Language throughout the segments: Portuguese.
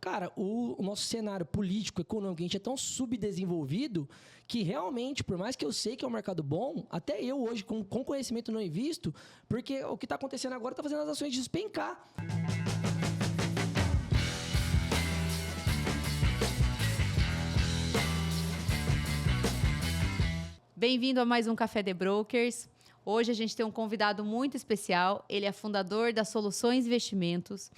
cara, o nosso cenário político, econômico, a gente é tão subdesenvolvido que realmente, por mais que eu sei que é um mercado bom, até eu hoje, com conhecimento, não invisto, porque o que está acontecendo agora está fazendo as ações despencar. Bem-vindo a mais um Café The Brokers. Hoje a gente tem um convidado muito especial. Ele é fundador da Soluções Investimentos.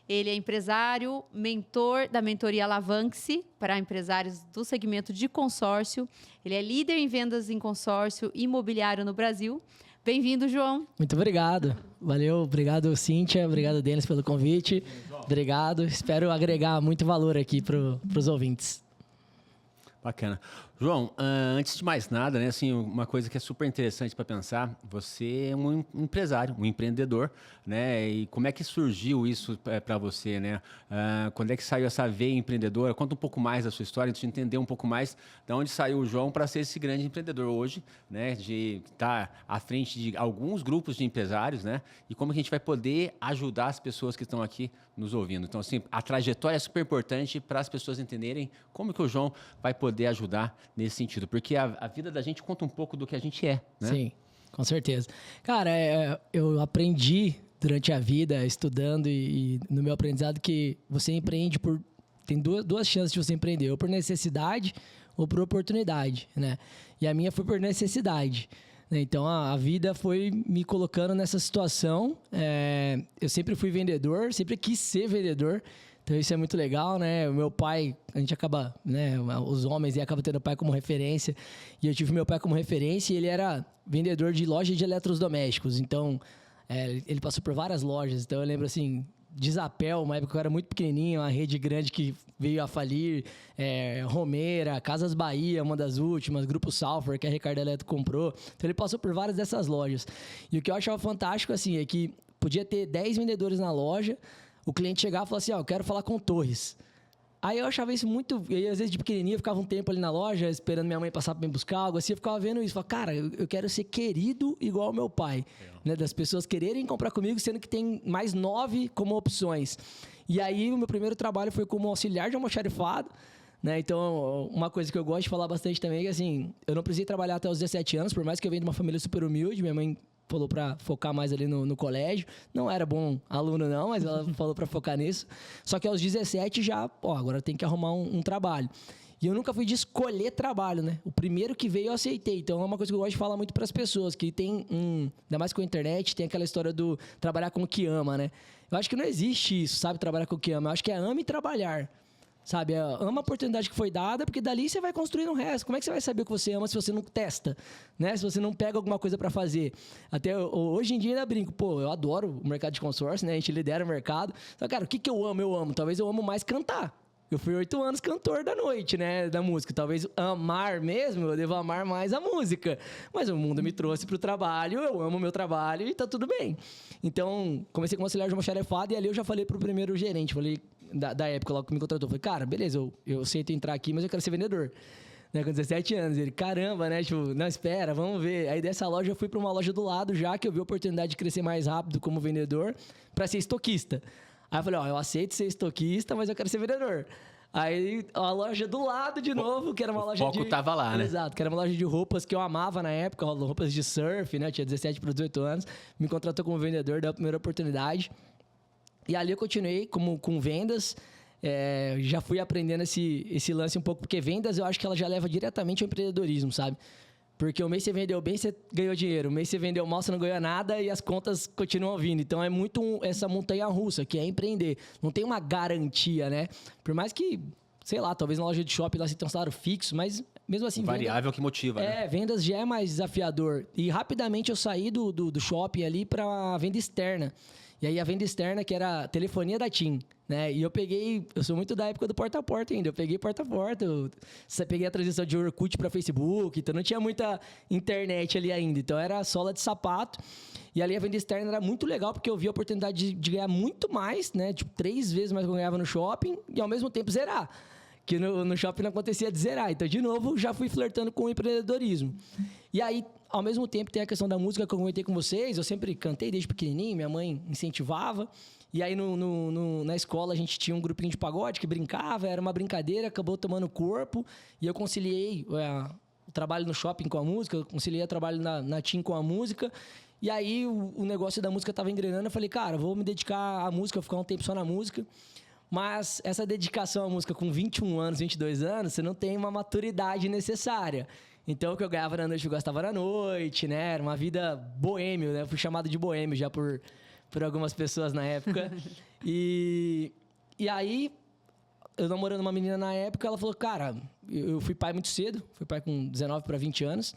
Ele é empresário, mentor da mentoria Alavanque-se para empresários do segmento de consórcio. Ele é líder em vendas em consórcio imobiliário no Brasil. Bem-vindo, João. Muito obrigado. Valeu, obrigado, Cíntia. Obrigado, Denis, pelo convite. Obrigado. Espero agregar muito valor aqui para os ouvintes. Bacana. João, antes de mais nada, né, assim, uma coisa que é super interessante para pensar, você é um empresário, um empreendedor, né? E como é que surgiu isso para você, né? Quando é que saiu essa veia empreendedora? Conta um pouco mais da sua história, a gente entender um pouco mais de onde saiu o João para ser esse grande empreendedor hoje, né? De estar à frente de alguns grupos de empresários, né? E como que a gente vai poder ajudar as pessoas que estão aqui nos ouvindo. Então, assim, a trajetória é super importante para as pessoas entenderem como que o João vai poder ajudar nesse sentido, porque a vida da gente conta um pouco do que a gente é, né? Sim, com certeza. Cara, eu aprendi durante a vida, estudando e no meu aprendizado, que você empreende tem duas chances de você empreender, ou por necessidade ou por oportunidade, né? E a minha foi por necessidade. Então, a vida foi me colocando nessa situação. Eu sempre fui vendedor, sempre quis ser vendedor. Então, isso é muito legal, né? O meu pai, a gente acaba, né? Os homens acabam tendo o pai como referência. E eu tive meu pai como referência e ele era vendedor de loja de eletrodomésticos. Então, ele passou por várias lojas. Então, eu lembro, assim, Desapel, uma época que eu era muito pequenininho, uma rede grande que veio a falir. Romera, Casas Bahia, uma das últimas. Grupo Salfer, que a Ricardo Eletro comprou. Então, ele passou por várias dessas lojas. E o que eu achava fantástico, assim, é que podia ter 10 vendedores na loja. O cliente chegava e falava assim, eu quero falar com o Torres. Aí eu achava isso muito... E aí, às vezes, de pequenininho, eu ficava um tempo ali na loja, esperando minha mãe passar para me buscar algo assim. Eu ficava vendo isso. Falava, cara, eu quero ser querido igual ao meu pai. Né? Das pessoas quererem comprar comigo, sendo que tem mais 9 como opções. E aí, o meu primeiro trabalho foi como auxiliar de almoxarifado. Né? Então, uma coisa que eu gosto de falar bastante também é que, assim, eu não precisei trabalhar até os 17 anos, por mais que eu venha de uma família super humilde. Minha mãe falou para focar mais ali no colégio. Não era bom aluno não, mas ela falou para focar nisso. Só que aos 17 já, agora tem que arrumar um trabalho. E eu nunca fui de escolher trabalho, né? O primeiro que veio eu aceitei. Então é uma coisa que eu gosto de falar muito para as pessoas, que tem ainda mais com a internet, tem aquela história do trabalhar com o que ama, né? Eu acho que não existe isso, sabe? Trabalhar com o que ama. Eu acho que é ame trabalhar. Sabe, ama a oportunidade que foi dada, porque dali você vai construindo o resto. Como é que você vai saber o que você ama se você não testa, né? Se você não pega alguma coisa para fazer? Até hoje em dia ainda brinco, eu adoro o mercado de consórcio, né? A gente lidera o mercado. Só, cara, o que eu amo? Eu amo. Talvez eu amo mais cantar. Eu fui 8 anos cantor da noite, né? Da música. Talvez amar mesmo, eu devo amar mais a música. Mas o mundo me trouxe pro trabalho, eu amo o meu trabalho e tá tudo bem. Então, comecei como auxiliar de almoxarifado e ali eu já falei pro primeiro gerente, falei, da época lá que me contratou, falei, cara, beleza, eu aceito entrar aqui, mas eu quero ser vendedor. Né, com 17 anos. Ele, caramba, né? Tipo, não, espera, vamos ver. Aí dessa loja eu fui para uma loja do lado já, que eu vi a oportunidade de crescer mais rápido como vendedor, para ser estoquista. Aí eu falei, eu aceito ser estoquista, mas eu quero ser vendedor. Aí a loja do lado de novo, que era uma loja de... O foco tava lá, né? Exato, que era uma loja de roupas que eu amava na época, roupas de surf, né? Eu tinha 17 para 18 anos. Me contratou como vendedor, deu a primeira oportunidade. E ali eu continuei com vendas. Já fui aprendendo esse lance um pouco, porque vendas eu acho que ela já leva diretamente ao empreendedorismo, sabe? Porque o mês você vendeu bem, você ganhou dinheiro. O mês você vendeu mal, você não ganhou nada e as contas continuam vindo. Então, é muito essa montanha-russa, que é empreender. Não tem uma garantia, né? Por mais que, sei lá, talvez na loja de shopping lá você tenha um salário fixo, mas mesmo assim... Variável que motiva, né? Vendas já é mais desafiador. E rapidamente eu saí do shopping ali para venda externa. E aí a venda externa, que era a telefonia da TIM, né? E eu sou muito da época do porta a porta ainda, eu peguei porta a porta, peguei a transição de Orkut para Facebook, então não tinha muita internet ali ainda, então era sola de sapato. E ali a venda externa era muito legal, porque eu vi a oportunidade de ganhar muito mais, né? Tipo, 3 vezes mais que eu ganhava no shopping e ao mesmo tempo zerar. Que no shopping não acontecia de zerar. Então, de novo, já fui flertando com o empreendedorismo. E aí, ao mesmo tempo, tem a questão da música que eu comentei com vocês. Eu sempre cantei desde pequenininho, minha mãe incentivava. E aí, na escola, a gente tinha um grupinho de pagode que brincava, era uma brincadeira, acabou tomando corpo. E eu conciliei o trabalho no shopping com a música, eu conciliei o trabalho na TIM com a música. E aí, o negócio da música estava engrenando. Eu falei, cara, vou me dedicar à música, vou ficar um tempo só na música. Mas essa dedicação à música com 21 anos, 22 anos, você não tem uma maturidade necessária. Então, o que eu ganhava na noite, eu gastava na noite, né? Era uma vida boêmio, né? Eu fui chamado de boêmio já por algumas pessoas na época. E aí, eu namorando uma menina na época, ela falou, cara, eu fui pai muito cedo, fui pai com 19 para 20 anos.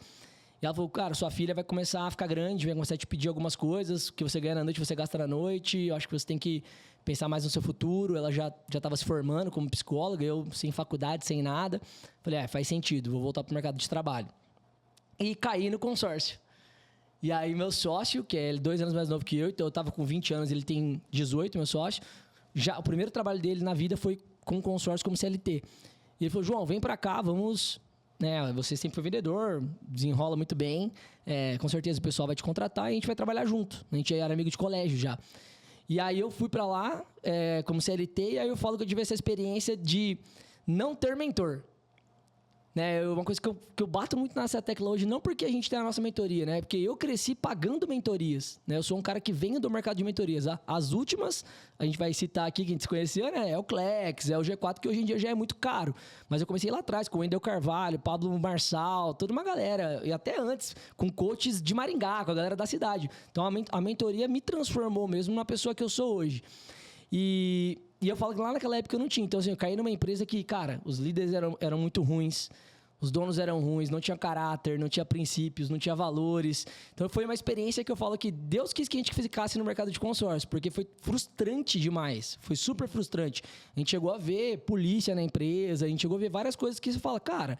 E ela falou, cara, sua filha vai começar a ficar grande, vai começar a te pedir algumas coisas, o que você ganha na noite, você gasta na noite, eu acho que você tem que pensar mais no seu futuro. Ela já estava se formando como psicóloga, eu sem faculdade, sem nada. Falei, faz sentido, vou voltar para o mercado de trabalho. E caí no consórcio. E aí, meu sócio, que é 2 anos mais novo que eu, então eu estava com 20 anos, ele tem 18, meu sócio. O primeiro trabalho dele na vida foi com consórcio como CLT. E ele falou, João, vem para cá, vamos... Né, você sempre foi vendedor, desenrola muito bem. Com certeza o pessoal vai te contratar e a gente vai trabalhar junto. A gente era amigo de colégio já. E aí eu fui para lá como CLT e aí eu falo que eu tive essa experiência de não ter mentor. Né, uma coisa que eu bato muito nessa tecla hoje, não porque a gente tem a nossa mentoria, né? Porque eu cresci pagando mentorias, né? Eu sou um cara que vem do mercado de mentorias. As últimas, a gente vai citar aqui, que a gente se conheceu, né? É o Clex, é o G4, que hoje em dia já é muito caro. Mas eu comecei lá atrás, com o Wendel Carvalho, Pablo Marçal, toda uma galera. E até antes, com coaches de Maringá, com a galera da cidade. Então, a mentoria me transformou mesmo na pessoa que eu sou hoje. E eu falo que lá naquela época eu não tinha. Então, assim, eu caí numa empresa que, cara, os líderes eram muito ruins. Os donos eram ruins, não tinha caráter, não tinha princípios, não tinha valores. Então, foi uma experiência que eu falo que Deus quis que a gente ficasse no mercado de consórcio, porque foi frustrante demais. Foi super frustrante. A gente chegou a ver polícia na empresa, a gente chegou a ver várias coisas que você fala, cara,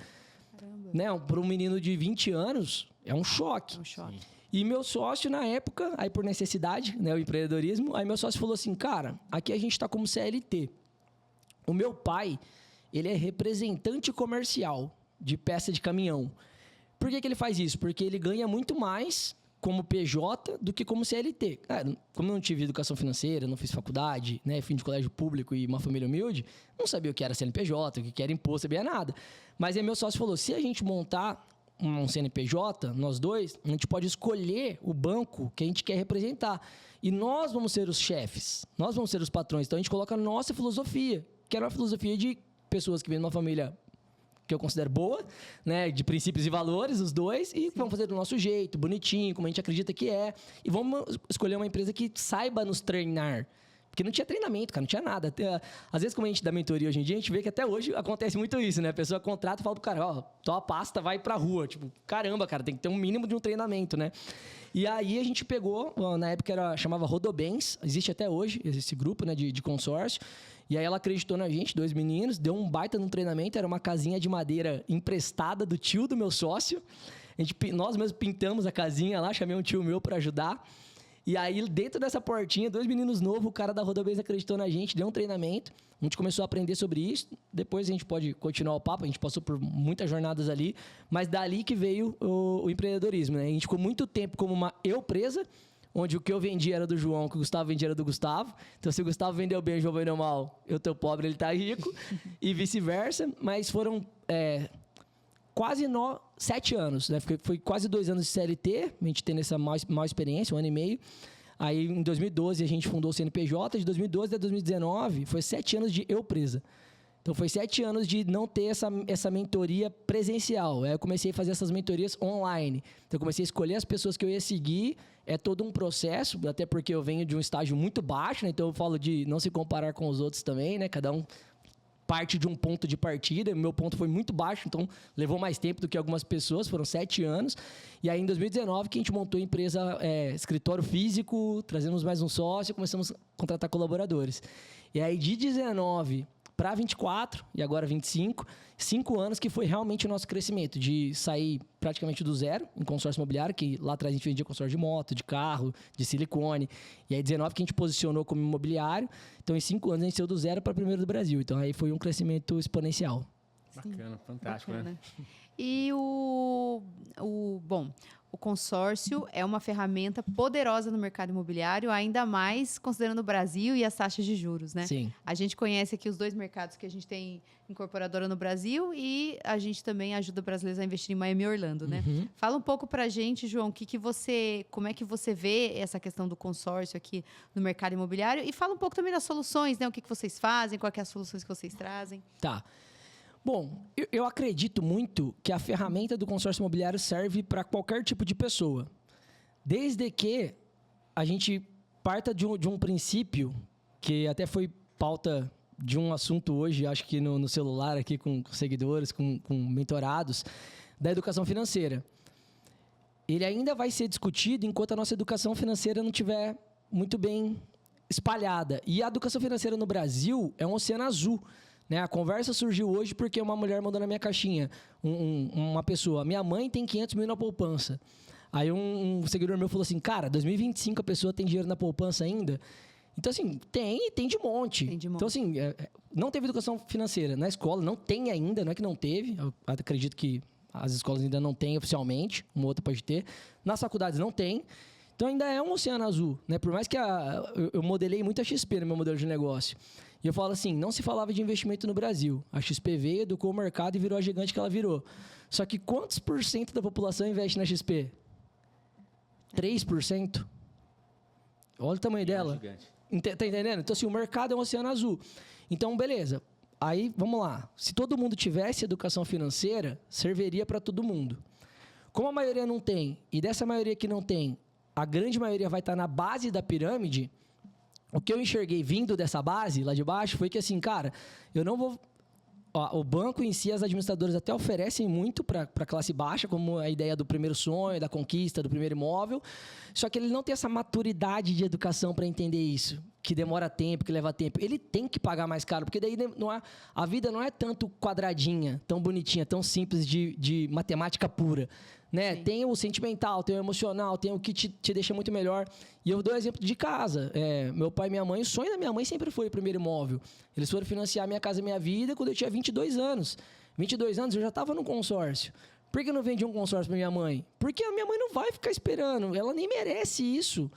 né, para um menino de 20 anos, é um choque. É um choque. E meu sócio, na época, aí por necessidade, né, o empreendedorismo, aí meu sócio falou assim, cara, aqui a gente está como CLT. O meu pai, ele é representante comercial de peça de caminhão. Por que ele faz isso? Porque ele ganha muito mais como PJ do que como CLT. Como eu não tive educação financeira, não fiz faculdade, né, fim de colégio público e uma família humilde, não sabia o que era CNPJ, o que era imposto, sabia nada. Mas aí meu sócio falou, se a gente montar um CNPJ, nós dois, a gente pode escolher o banco que a gente quer representar. E nós vamos ser os chefes, nós vamos ser os patrões. Então a gente coloca a nossa filosofia, que era uma filosofia de pessoas que vêm de uma família que eu considero boa, né, de princípios e valores, os dois, e vamos fazer do nosso jeito, bonitinho, como a gente acredita que é, e vamos escolher uma empresa que saiba nos treinar. Porque não tinha treinamento, cara, não tinha nada. Às vezes, como a gente dá mentoria hoje em dia, a gente vê que até hoje acontece muito isso, né? A pessoa contrata e fala pro cara, ó, tua pasta, vai pra rua. Tipo, caramba, cara, tem que ter um mínimo de um treinamento, né? E aí a gente pegou, na época chamava Rodobens, existe até hoje esse grupo, né, de consórcio. E aí ela acreditou na gente, 2 meninos, deu um baita num treinamento, era uma casinha de madeira emprestada do tio do meu sócio. Nós mesmos pintamos a casinha lá, chamei um tio meu para ajudar. E aí, dentro dessa portinha, 2 meninos novos, o cara da Rodobens acreditou na gente, deu um treinamento. A gente começou a aprender sobre isso. Depois a gente pode continuar o papo, a gente passou por muitas jornadas ali. Mas dali que veio o empreendedorismo, né? A gente ficou muito tempo como uma eu-presa, onde o que eu vendia era do João, o que o Gustavo vendia era do Gustavo. Então, se o Gustavo vendeu bem, o João vendeu mal, eu tô pobre, ele tá rico. E vice-versa. Mas foram quase 7 anos, né? Foi quase 2 anos de CLT, a gente tendo essa mal experiência, 1 ano e meio. Aí, em 2012, a gente fundou o CNPJ. De 2012 a 2019, foi 7 anos de eu-presa. Então, foi 7 anos de não ter essa mentoria presencial. Aí eu comecei a fazer essas mentorias online. Então, eu comecei a escolher as pessoas que eu ia seguir. É todo um processo, até porque eu venho de um estágio muito baixo, né? Então, eu falo de não se comparar com os outros também, né? Cada um parte de um ponto de partida. O meu ponto foi muito baixo, então levou mais tempo do que algumas pessoas. Foram 7 anos. E aí, em 2019, que a gente montou a empresa, escritório físico, trazemos mais um sócio e começamos a contratar colaboradores. E aí, de 19 para 24 e agora 25, 5 anos que foi realmente o nosso crescimento, de sair praticamente do zero em consórcio imobiliário, que lá atrás a gente vendia consórcio de moto, de carro, de silicone. E aí 19 que a gente posicionou como imobiliário. Então, em 5 anos a gente saiu do zero para o primeiro do Brasil. Então, aí foi um crescimento exponencial. Bacana, fantástico, Bacana. né? E o consórcio é uma ferramenta poderosa no mercado imobiliário, ainda mais considerando o Brasil e as taxas de juros, né? Sim. A gente conhece aqui os 2 mercados que a gente tem incorporadora no Brasil e a gente também ajuda brasileiros a investir em Miami e Orlando, né? Fala um pouco pra gente, João, como é que você vê essa questão do consórcio aqui no mercado imobiliário e fala um pouco também das soluções, né? O que vocês fazem, quais que é as soluções que vocês trazem. Tá. Bom, eu acredito muito que a ferramenta do consórcio imobiliário serve para qualquer tipo de pessoa. Desde que a gente parta de um princípio, que até foi pauta de um assunto hoje, acho que no celular aqui com seguidores, com mentorados, da educação financeira. Ele ainda vai ser discutido enquanto a nossa educação financeira não estiver muito bem espalhada. E a educação financeira no Brasil é um oceano azul. Né? A conversa surgiu hoje porque uma mulher mandou na minha caixinha, uma pessoa, minha mãe tem 500 mil na poupança. Aí um seguidor meu falou assim, cara, 2025 a pessoa tem dinheiro na poupança ainda? Então, assim, tem de monte. Então, assim, não teve educação financeira na escola, não tem ainda, não é que não teve, eu acredito que as escolas ainda não têm oficialmente, uma outra pode ter. Nas faculdades não tem. Então, ainda é um oceano azul, né? Por mais que eu modelei muito a XP no meu modelo de negócio. E eu falo assim, não se falava de investimento no Brasil. A XP veio, educou o mercado e virou a gigante que ela virou. Só que quantos por cento da população investe na XP? 3%? Olha o tamanho dela. Tá entendendo? Então, assim, o mercado é um oceano azul. Então, beleza. Aí, vamos lá. Se todo mundo tivesse educação financeira, serviria para todo mundo. Como a maioria não tem, e dessa maioria que não tem, a grande maioria vai estar na base da pirâmide, o que eu enxerguei vindo dessa base, lá de baixo, foi que assim, cara, eu não vou... Ó, o banco em si, as administradoras até oferecem muito para a classe baixa, como a ideia do primeiro sonho, da conquista, do primeiro imóvel, só que ele não tem essa maturidade de educação para entender isso, que demora tempo, que leva tempo. Ele tem que pagar mais caro, porque daí a vida não é tanto quadradinha, tão bonitinha, tão simples de matemática pura. Né? Tem o sentimental, tem o emocional, tem o que te deixa muito melhor. E eu dou exemplo de casa. Meu pai e minha mãe, o sonho da minha mãe sempre foi o primeiro imóvel. Eles foram financiar Minha Casa Minha Vida quando eu tinha 22 anos. 22 anos eu já estava no consórcio. Por que eu não vendi um consórcio para minha mãe? Porque a minha mãe não vai ficar esperando. Ela nem merece isso.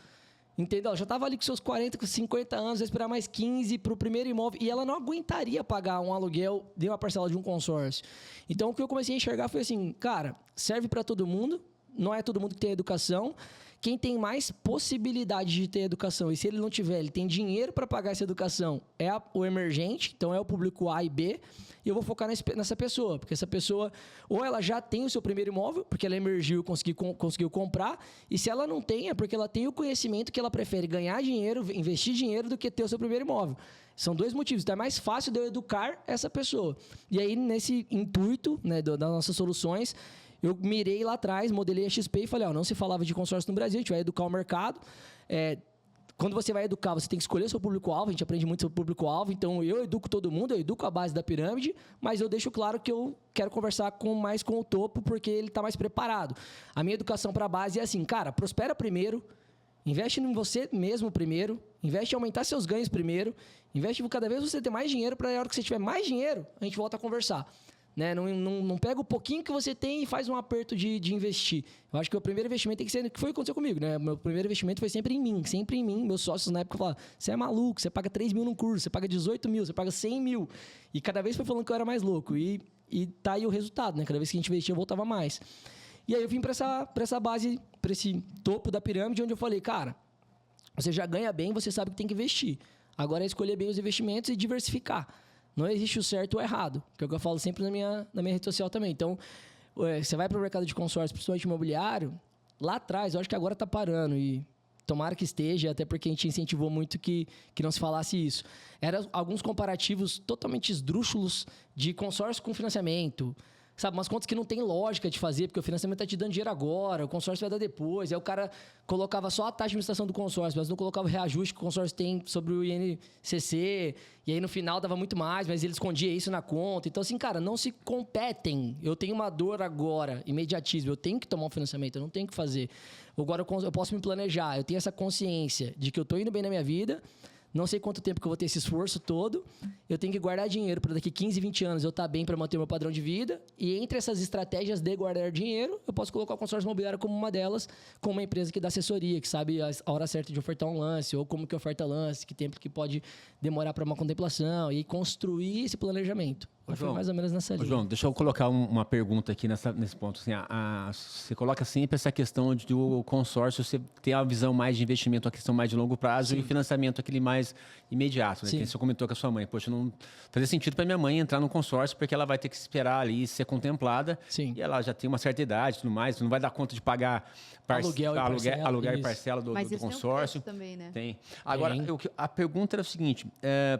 Entendeu? Ela já estava ali com seus 40, 50 anos, vai esperar mais 15 para o primeiro imóvel. E ela não aguentaria pagar um aluguel de uma parcela de um consórcio. Então, o que eu comecei a enxergar foi assim, cara, serve para todo mundo. Não é todo mundo que tem educação. Quem tem mais possibilidade de ter educação, e se ele não tiver, ele tem dinheiro para pagar essa educação, é o emergente, então é o público A e B, e eu vou focar nessa pessoa, porque essa pessoa, ou ela já tem o seu primeiro imóvel, porque ela emergiu e conseguiu comprar, e se ela não tem, é porque ela tem o conhecimento que ela prefere ganhar dinheiro, investir dinheiro, do que ter o seu primeiro imóvel. São 2 motivos, então é mais fácil de eu educar essa pessoa. E aí, nesse intuito, né, das nossas soluções, eu mirei lá atrás, modelei a XP e falei, não se falava de consórcio no Brasil, a gente vai educar o mercado. Quando você vai educar, você tem que escolher o seu público-alvo, a gente aprende muito sobre o público-alvo, então eu educo todo mundo, eu educo a base da pirâmide, mas eu deixo claro que eu quero conversar mais com o topo, porque ele está mais preparado. A minha educação para a base é assim, cara, prospera primeiro, investe em você mesmo primeiro, investe em aumentar seus ganhos primeiro, investe em cada vez você ter mais dinheiro, para a hora que você tiver mais dinheiro, a gente volta a conversar. Né? Não pega o pouquinho que você tem e faz um aperto de investir. Eu acho que o primeiro investimento tem que ser... O que foi que aconteceu comigo? Né? Meu primeiro investimento foi sempre em mim. Meus sócios na época falavam, você é maluco, você paga 3 mil num curso, você paga 18 mil, você paga 100 mil. E cada vez foi falando que eu era mais louco. E tá aí o resultado, né? Cada vez que a gente investia, eu voltava mais. E aí eu vim para essa base, para esse topo da pirâmide, onde eu falei, cara, você já ganha bem, você sabe que tem que investir. Agora é escolher bem os investimentos e diversificar. Não existe o certo ou o errado, que é o que eu falo sempre na minha rede social também. Então, você vai para o mercado de consórcio, principalmente imobiliário, lá atrás, eu acho que agora está parando e tomara que esteja, até porque a gente incentivou muito que não se falasse isso. Eram alguns comparativos totalmente esdrúxulos de consórcio com financiamento. Sabe, umas contas que não tem lógica de fazer, porque o financiamento está te dando dinheiro agora, o consórcio vai dar depois. Aí o cara colocava só a taxa de administração do consórcio, mas não colocava o reajuste que o consórcio tem sobre o INCC. E aí no final dava muito mais, mas ele escondia isso na conta. Então, assim, cara, não se competem. Eu tenho uma dor agora, imediatismo. Eu tenho que tomar um financiamento, eu não tenho que fazer. Agora eu posso me planejar, eu tenho essa consciência de que eu estou indo bem na minha vida. não sei quanto tempo que eu vou ter esse esforço todo, eu tenho que guardar dinheiro para daqui 15, 20 anos eu estar bem para manter meu padrão de vida, e entre essas estratégias de guardar dinheiro, eu posso colocar o consórcio imobiliário como uma delas, com uma empresa que dá assessoria, que sabe a hora certa de ofertar um lance, ou como que oferta lance, que tempo que pode demorar para uma contemplação, e construir esse planejamento. Foi mais ou menos nessa linha. João, deixa eu colocar uma pergunta aqui nesse ponto. Assim, você coloca sempre essa questão de o consórcio, você ter a visão mais de investimento, a questão mais de longo prazo, e o financiamento aquele mais imediato. Né? Que você comentou com a sua mãe. Poxa, não fazia sentido para minha mãe entrar no consórcio, porque ela vai ter que esperar ali ser contemplada. Sim. E ela já tem uma certa idade e tudo mais, não vai dar conta de pagar aluguel e parcela do consórcio. Tem um também, né? Tem. Agora, a pergunta era o seguinte,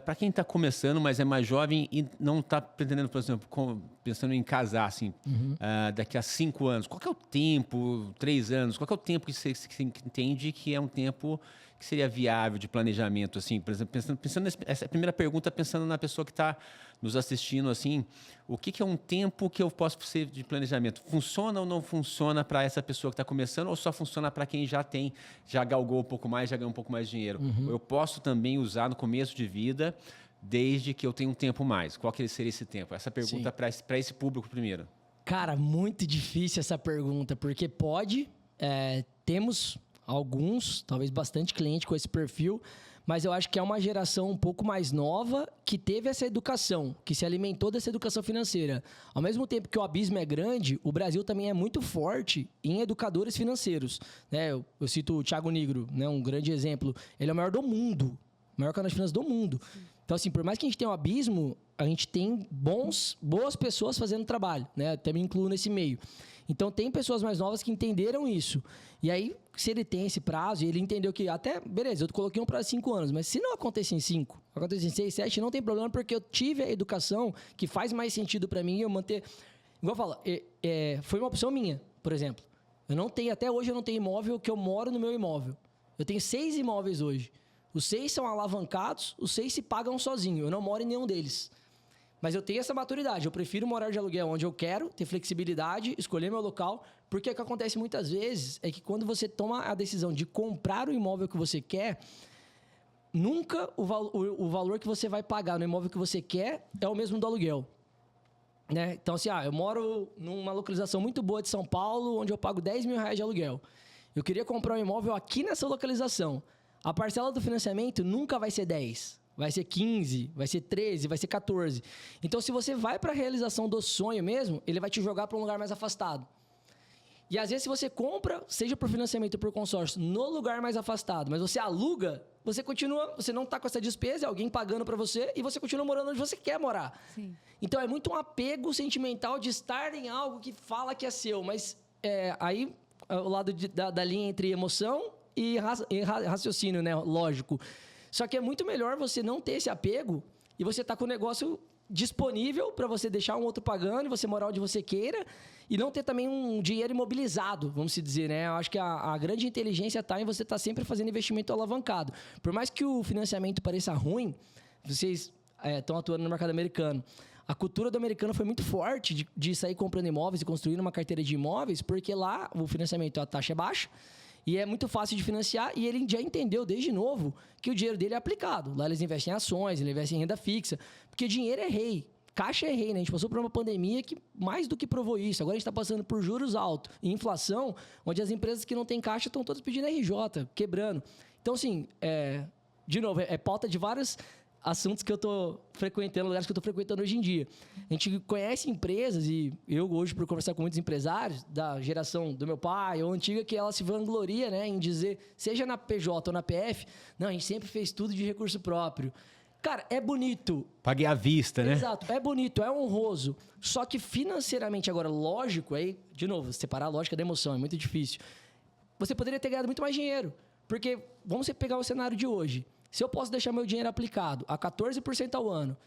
para quem está começando, mas é mais jovem e não está pretendendo, por exemplo, pensando em casar, assim, daqui a 5 anos, qual que é o tempo, 3 anos, qual que é o tempo que você entende que é um tempo que seria viável de planejamento, assim, por exemplo, pensando essa primeira pergunta, pensando na pessoa que está nos assistindo, assim, o que é um tempo que eu posso ser de planejamento? Funciona ou não funciona para essa pessoa que está começando, ou só funciona para quem já galgou um pouco mais, já ganhou um pouco mais de dinheiro? Eu posso também usar no começo de vida, desde que eu tenha um tempo mais. Qual que seria esse tempo? Essa pergunta para esse público primeiro. Cara, muito difícil essa pergunta, porque temos alguns, talvez bastante cliente com esse perfil, mas eu acho que é uma geração um pouco mais nova que teve essa educação, que se alimentou dessa educação financeira. Ao mesmo tempo que o abismo é grande, o Brasil também é muito forte em educadores financeiros. Né? Eu cito o Thiago Nigro, né? Um grande exemplo. Ele é o maior do mundo, o maior canal de finanças do mundo. Então, assim, por mais que a gente tenha um abismo, a gente tem boas pessoas fazendo trabalho, né? Até me incluo nesse meio. Então, tem pessoas mais novas que entenderam isso. E aí, se ele tem esse prazo, e ele entendeu que beleza, eu coloquei um prazo de 5 anos, mas se não acontecer em 5, acontecer em 6, 7, não tem problema, porque eu tive a educação que faz mais sentido para mim eu manter... Igual eu falo, foi uma opção minha, por exemplo. Até hoje eu não tenho imóvel que eu moro no meu imóvel. Eu tenho 6 imóveis hoje. Os 6 são alavancados, os 6 se pagam sozinho. Eu não moro em nenhum deles. Mas eu tenho essa maturidade. Eu prefiro morar de aluguel onde eu quero, ter flexibilidade, escolher meu local. Porque o que acontece muitas vezes é que quando você toma a decisão de comprar o imóvel que você quer, nunca o valor que você vai pagar no imóvel que você quer é o mesmo do aluguel. Né? Então, assim, eu moro numa localização muito boa de São Paulo, onde eu pago R$10.000 de aluguel. Eu queria comprar um imóvel aqui nessa localização. A parcela do financiamento nunca vai ser 10, vai ser 15, vai ser 13, vai ser 14. Então, se você vai para a realização do sonho mesmo, ele vai te jogar para um lugar mais afastado. E às vezes, se você compra, seja por financiamento ou por consórcio, no lugar mais afastado, mas você aluga, você não está com essa despesa, é alguém pagando para você e você continua morando onde você quer morar. Sim. Então, é muito um apego sentimental de estar em algo que fala que é seu, mas aí o lado da linha entre emoção e raciocínio, né? Lógico. Só que é muito melhor você não ter esse apego e você tá com o negócio disponível para você deixar um outro pagando e você morar onde você queira e não ter também um dinheiro imobilizado, vamos se dizer, né? Eu acho que a grande inteligência está em você estar sempre fazendo investimento alavancado. Por mais que o financiamento pareça ruim, vocês estão atuando no mercado americano. A cultura do americano foi muito forte de sair comprando imóveis e construindo uma carteira de imóveis, porque lá o financiamento, a taxa é baixa, e é muito fácil de financiar, e ele já entendeu desde novo que o dinheiro dele é aplicado. Lá eles investem em ações, eles investem em renda fixa, porque dinheiro é rei, caixa é rei, né? A gente passou por uma pandemia que mais do que provou isso. Agora a gente está passando por juros altos e inflação, onde as empresas que não têm caixa estão todas pedindo RJ, quebrando. Então, assim, de novo, é pauta de vários assuntos que eu estou frequentando, lugares que eu estou frequentando hoje em dia. A gente conhece empresas, e eu hoje, por conversar com muitos empresários da geração do meu pai ou antiga, que ela se vangloria, né, em dizer, seja na PJ ou na PF, não, a gente sempre fez tudo de recurso próprio. Cara, é bonito. Paguei à vista, né? Exato, é bonito, é honroso. Só que financeiramente, agora, lógico, aí, de novo, separar a lógica da emoção é muito difícil. Você poderia ter ganhado muito mais dinheiro. Porque, vamos pegar o cenário de hoje. Se eu posso deixar meu dinheiro aplicado a 14% ao ano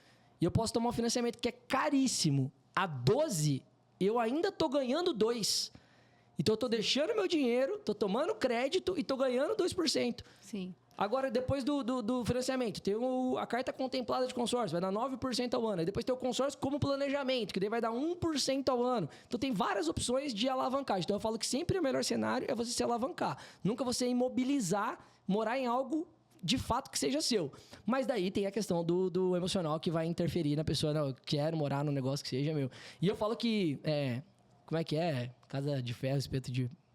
e eu posso tomar um financiamento que é caríssimo a 12%, eu ainda estou ganhando 2%. Então, eu estou deixando meu dinheiro, estou tomando crédito e estou ganhando 2%. Sim. Agora, depois do financiamento, tem a carta contemplada de consórcio, vai dar 9% ao ano. E depois tem o consórcio como planejamento, que daí vai dar 1% ao ano. Então, tem várias opções de alavancagem. Então, eu falo que sempre o melhor cenário é você se alavancar. Nunca você imobilizar, morar em algo de fato que seja seu. Mas daí tem a questão do emocional que vai interferir na pessoa. Não, eu quero morar num negócio que seja meu. E eu falo que, como é que é? Casa de ferro,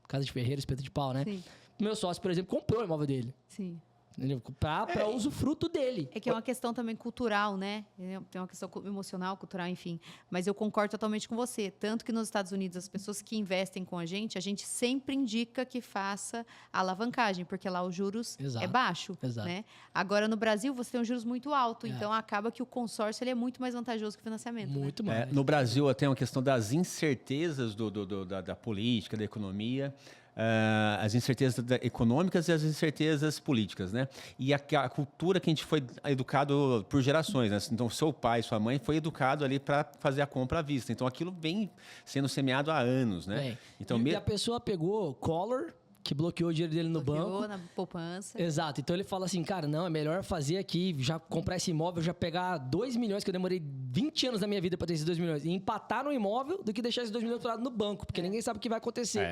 casa de ferreiro, espeto de pau, né? Sim. Meu sócio, por exemplo, comprou o imóvel dele. Sim. Entendeu? Pra usufruto dele. É que é uma questão também cultural, né? Tem uma questão emocional, cultural, enfim. Mas eu concordo totalmente com você. Tanto que nos Estados Unidos, as pessoas que investem com a gente sempre indica que faça a alavancagem, porque lá os juros Exato. é baixo, Exato. né? Agora, no Brasil, você tem um juros muito alto. Então, acaba que o consórcio ele é muito mais vantajoso que o financiamento. Muito né? mais. No Brasil, tem uma questão das incertezas da política, da economia. As incertezas econômicas e as incertezas políticas, né? E a cultura que a gente foi educado por gerações, né? Então, seu pai, sua mãe foi educado ali para fazer a compra à vista. Então, aquilo vem sendo semeado há anos, né? Então, e a pessoa pegou Collor, que bloqueou o dinheiro dele no banco. Na poupança. Exato. Então ele fala assim, cara, não, é melhor fazer aqui, já comprar esse imóvel, já pegar 2 milhões, que eu demorei 20 anos da minha vida para ter esses 2 milhões, e empatar no imóvel do que deixar esses 2 milhões do lado no banco, porque ninguém sabe o que vai acontecer.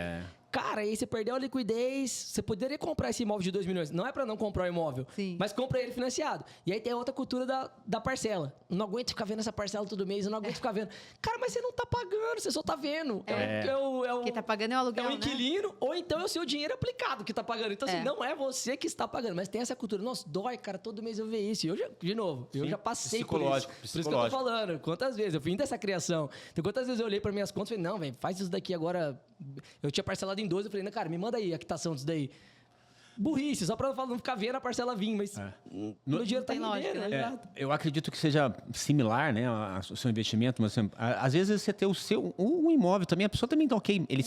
Cara, aí você perdeu a liquidez, você poderia comprar esse imóvel de 2 milhões. Não é para não comprar o imóvel, Sim. mas compra ele financiado. E aí tem a outra cultura da parcela. Não aguento ficar vendo essa parcela todo mês, eu não aguento ficar vendo. Cara, mas você não tá pagando, você só tá vendo. Quem tá pagando é o aluguel, é o né? inquilino, ou então é o seu dinheiro aplicado que tá pagando. Então, assim, não é você que está pagando, mas tem essa cultura. Nossa, dói, cara, todo mês eu ver isso. E eu já, de novo, eu já passei por isso. Por isso que eu tô falando. Quantas vezes? Eu vim dessa criação. Então, quantas vezes eu olhei para minhas contas e falei, não, velho, faz isso daqui agora. Eu tinha parcelado em 12, eu falei, não, cara, me manda aí a quitação disso daí. Burrice, só pra não ficar vendo a parcela vir, mas no dinheiro tá tem rendendo, lógica, né? Eu acredito que seja similar, né, ao seu investimento, mas assim, às vezes você ter um imóvel também, a pessoa também tá ok, ele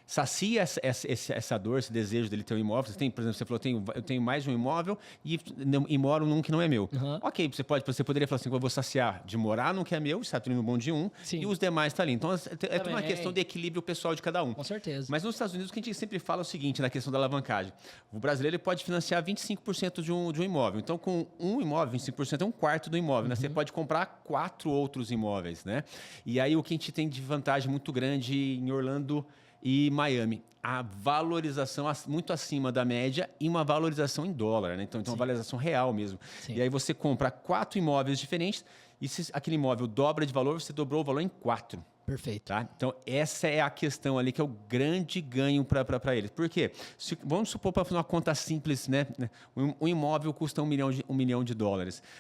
sacia essa dor, esse desejo dele ter um imóvel. Você tem, por exemplo, você falou, eu tenho mais de um imóvel e moro num que não é meu. Ok, você poderia falar assim, eu vou saciar de morar num que é meu, está tendo no bom de um, e os demais estão ali. Então, é tudo uma questão de equilíbrio pessoal de cada um. Com certeza. Mas nos Estados Unidos, o que a gente sempre fala é o seguinte, na questão da alavancagem. O brasileiro ele pode financiar 25% de um imóvel. Então, com um imóvel, 25% é um quarto do imóvel. Né? Você pode comprar 4 outros imóveis. Né? E aí, o que a gente tem de vantagem muito grande em Orlando e Miami, a valorização muito acima da média e uma valorização em dólar, né? Então uma valorização real mesmo. Sim. E aí você compra 4 imóveis diferentes e se aquele imóvel dobra de valor, você dobrou o valor em 4. Perfeito. Tá? Então, essa é a questão ali que é o grande ganho para eles. Por quê? Vamos supor, para fazer uma conta simples, né? Um imóvel custa $1 milhão.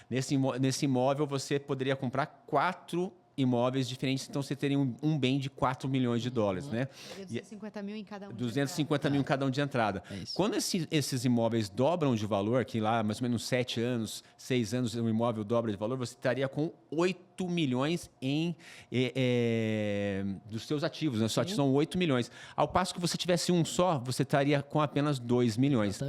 Nesse imóvel, você poderia comprar 4 imóveis diferentes, então você teria um bem de $4 milhões, né? 250 mil em cada um. 250 mil em cada um de entrada. Quando esses imóveis dobram de valor, que lá mais ou menos 7 anos, 6 anos o imóvel dobra de valor, você estaria com 8 milhões dos seus ativos, né? Só são 8 milhões. Ao passo que você tivesse um só, você estaria com apenas 2 milhões.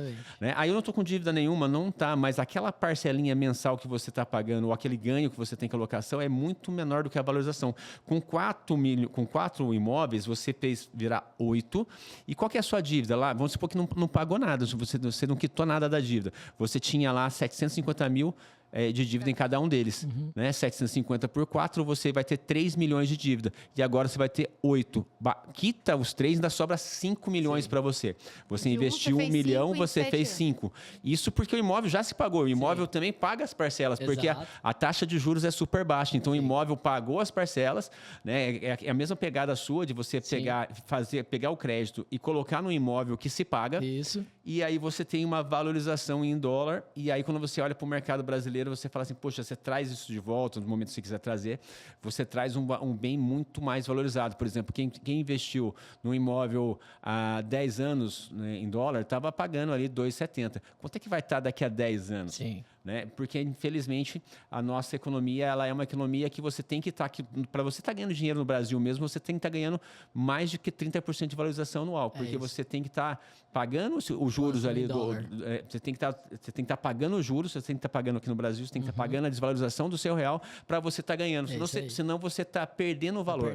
Né? Aí eu não estou com dívida nenhuma, não tá, mas aquela parcelinha mensal que você está pagando, ou aquele ganho que você tem com a locação, é muito menor do que a valorização. Com 4 imóveis, você fez virar 8. E qual que é a sua dívida lá? Vamos supor que não pagou nada, você não quitou nada da dívida. Você tinha lá 750 mil de dívida em cada um deles. Né? 750 por 4, você vai ter 3 milhões de dívida. E agora você vai ter 8. Quita os 3, ainda sobra 5 milhões para você. Você investiu 1 milhão, você fez 5. Isso porque o imóvel já se pagou. O imóvel também paga as parcelas, porque a taxa de juros é super baixa. Então, o imóvel pagou as parcelas. Né? É a mesma pegada sua de você pegar o crédito e colocar no imóvel que se paga. Isso. E aí você tem uma valorização em dólar. E aí, quando você olha para o mercado brasileiro, você fala assim, poxa, você traz isso de volta no momento que você quiser trazer, você traz um bem muito mais valorizado. Por exemplo, quem investiu no imóvel há 10 anos, né, em dólar, estava pagando ali 2,70. Quanto é que vai estar daqui a 10 anos? Sim. Né? Porque, infelizmente, a nossa economia ela é uma economia que você tem que estar... Para você estar ganhando dinheiro no Brasil mesmo, você tem que estar ganhando mais de que 30% de valorização anual. Porque você tem que estar pagando os juros ali. Você tem que estar pagando os juros, você tem que estar pagando aqui no Brasil, você tem que estar pagando a desvalorização do seu real para você estar ganhando. Senão você está perdendo o valor.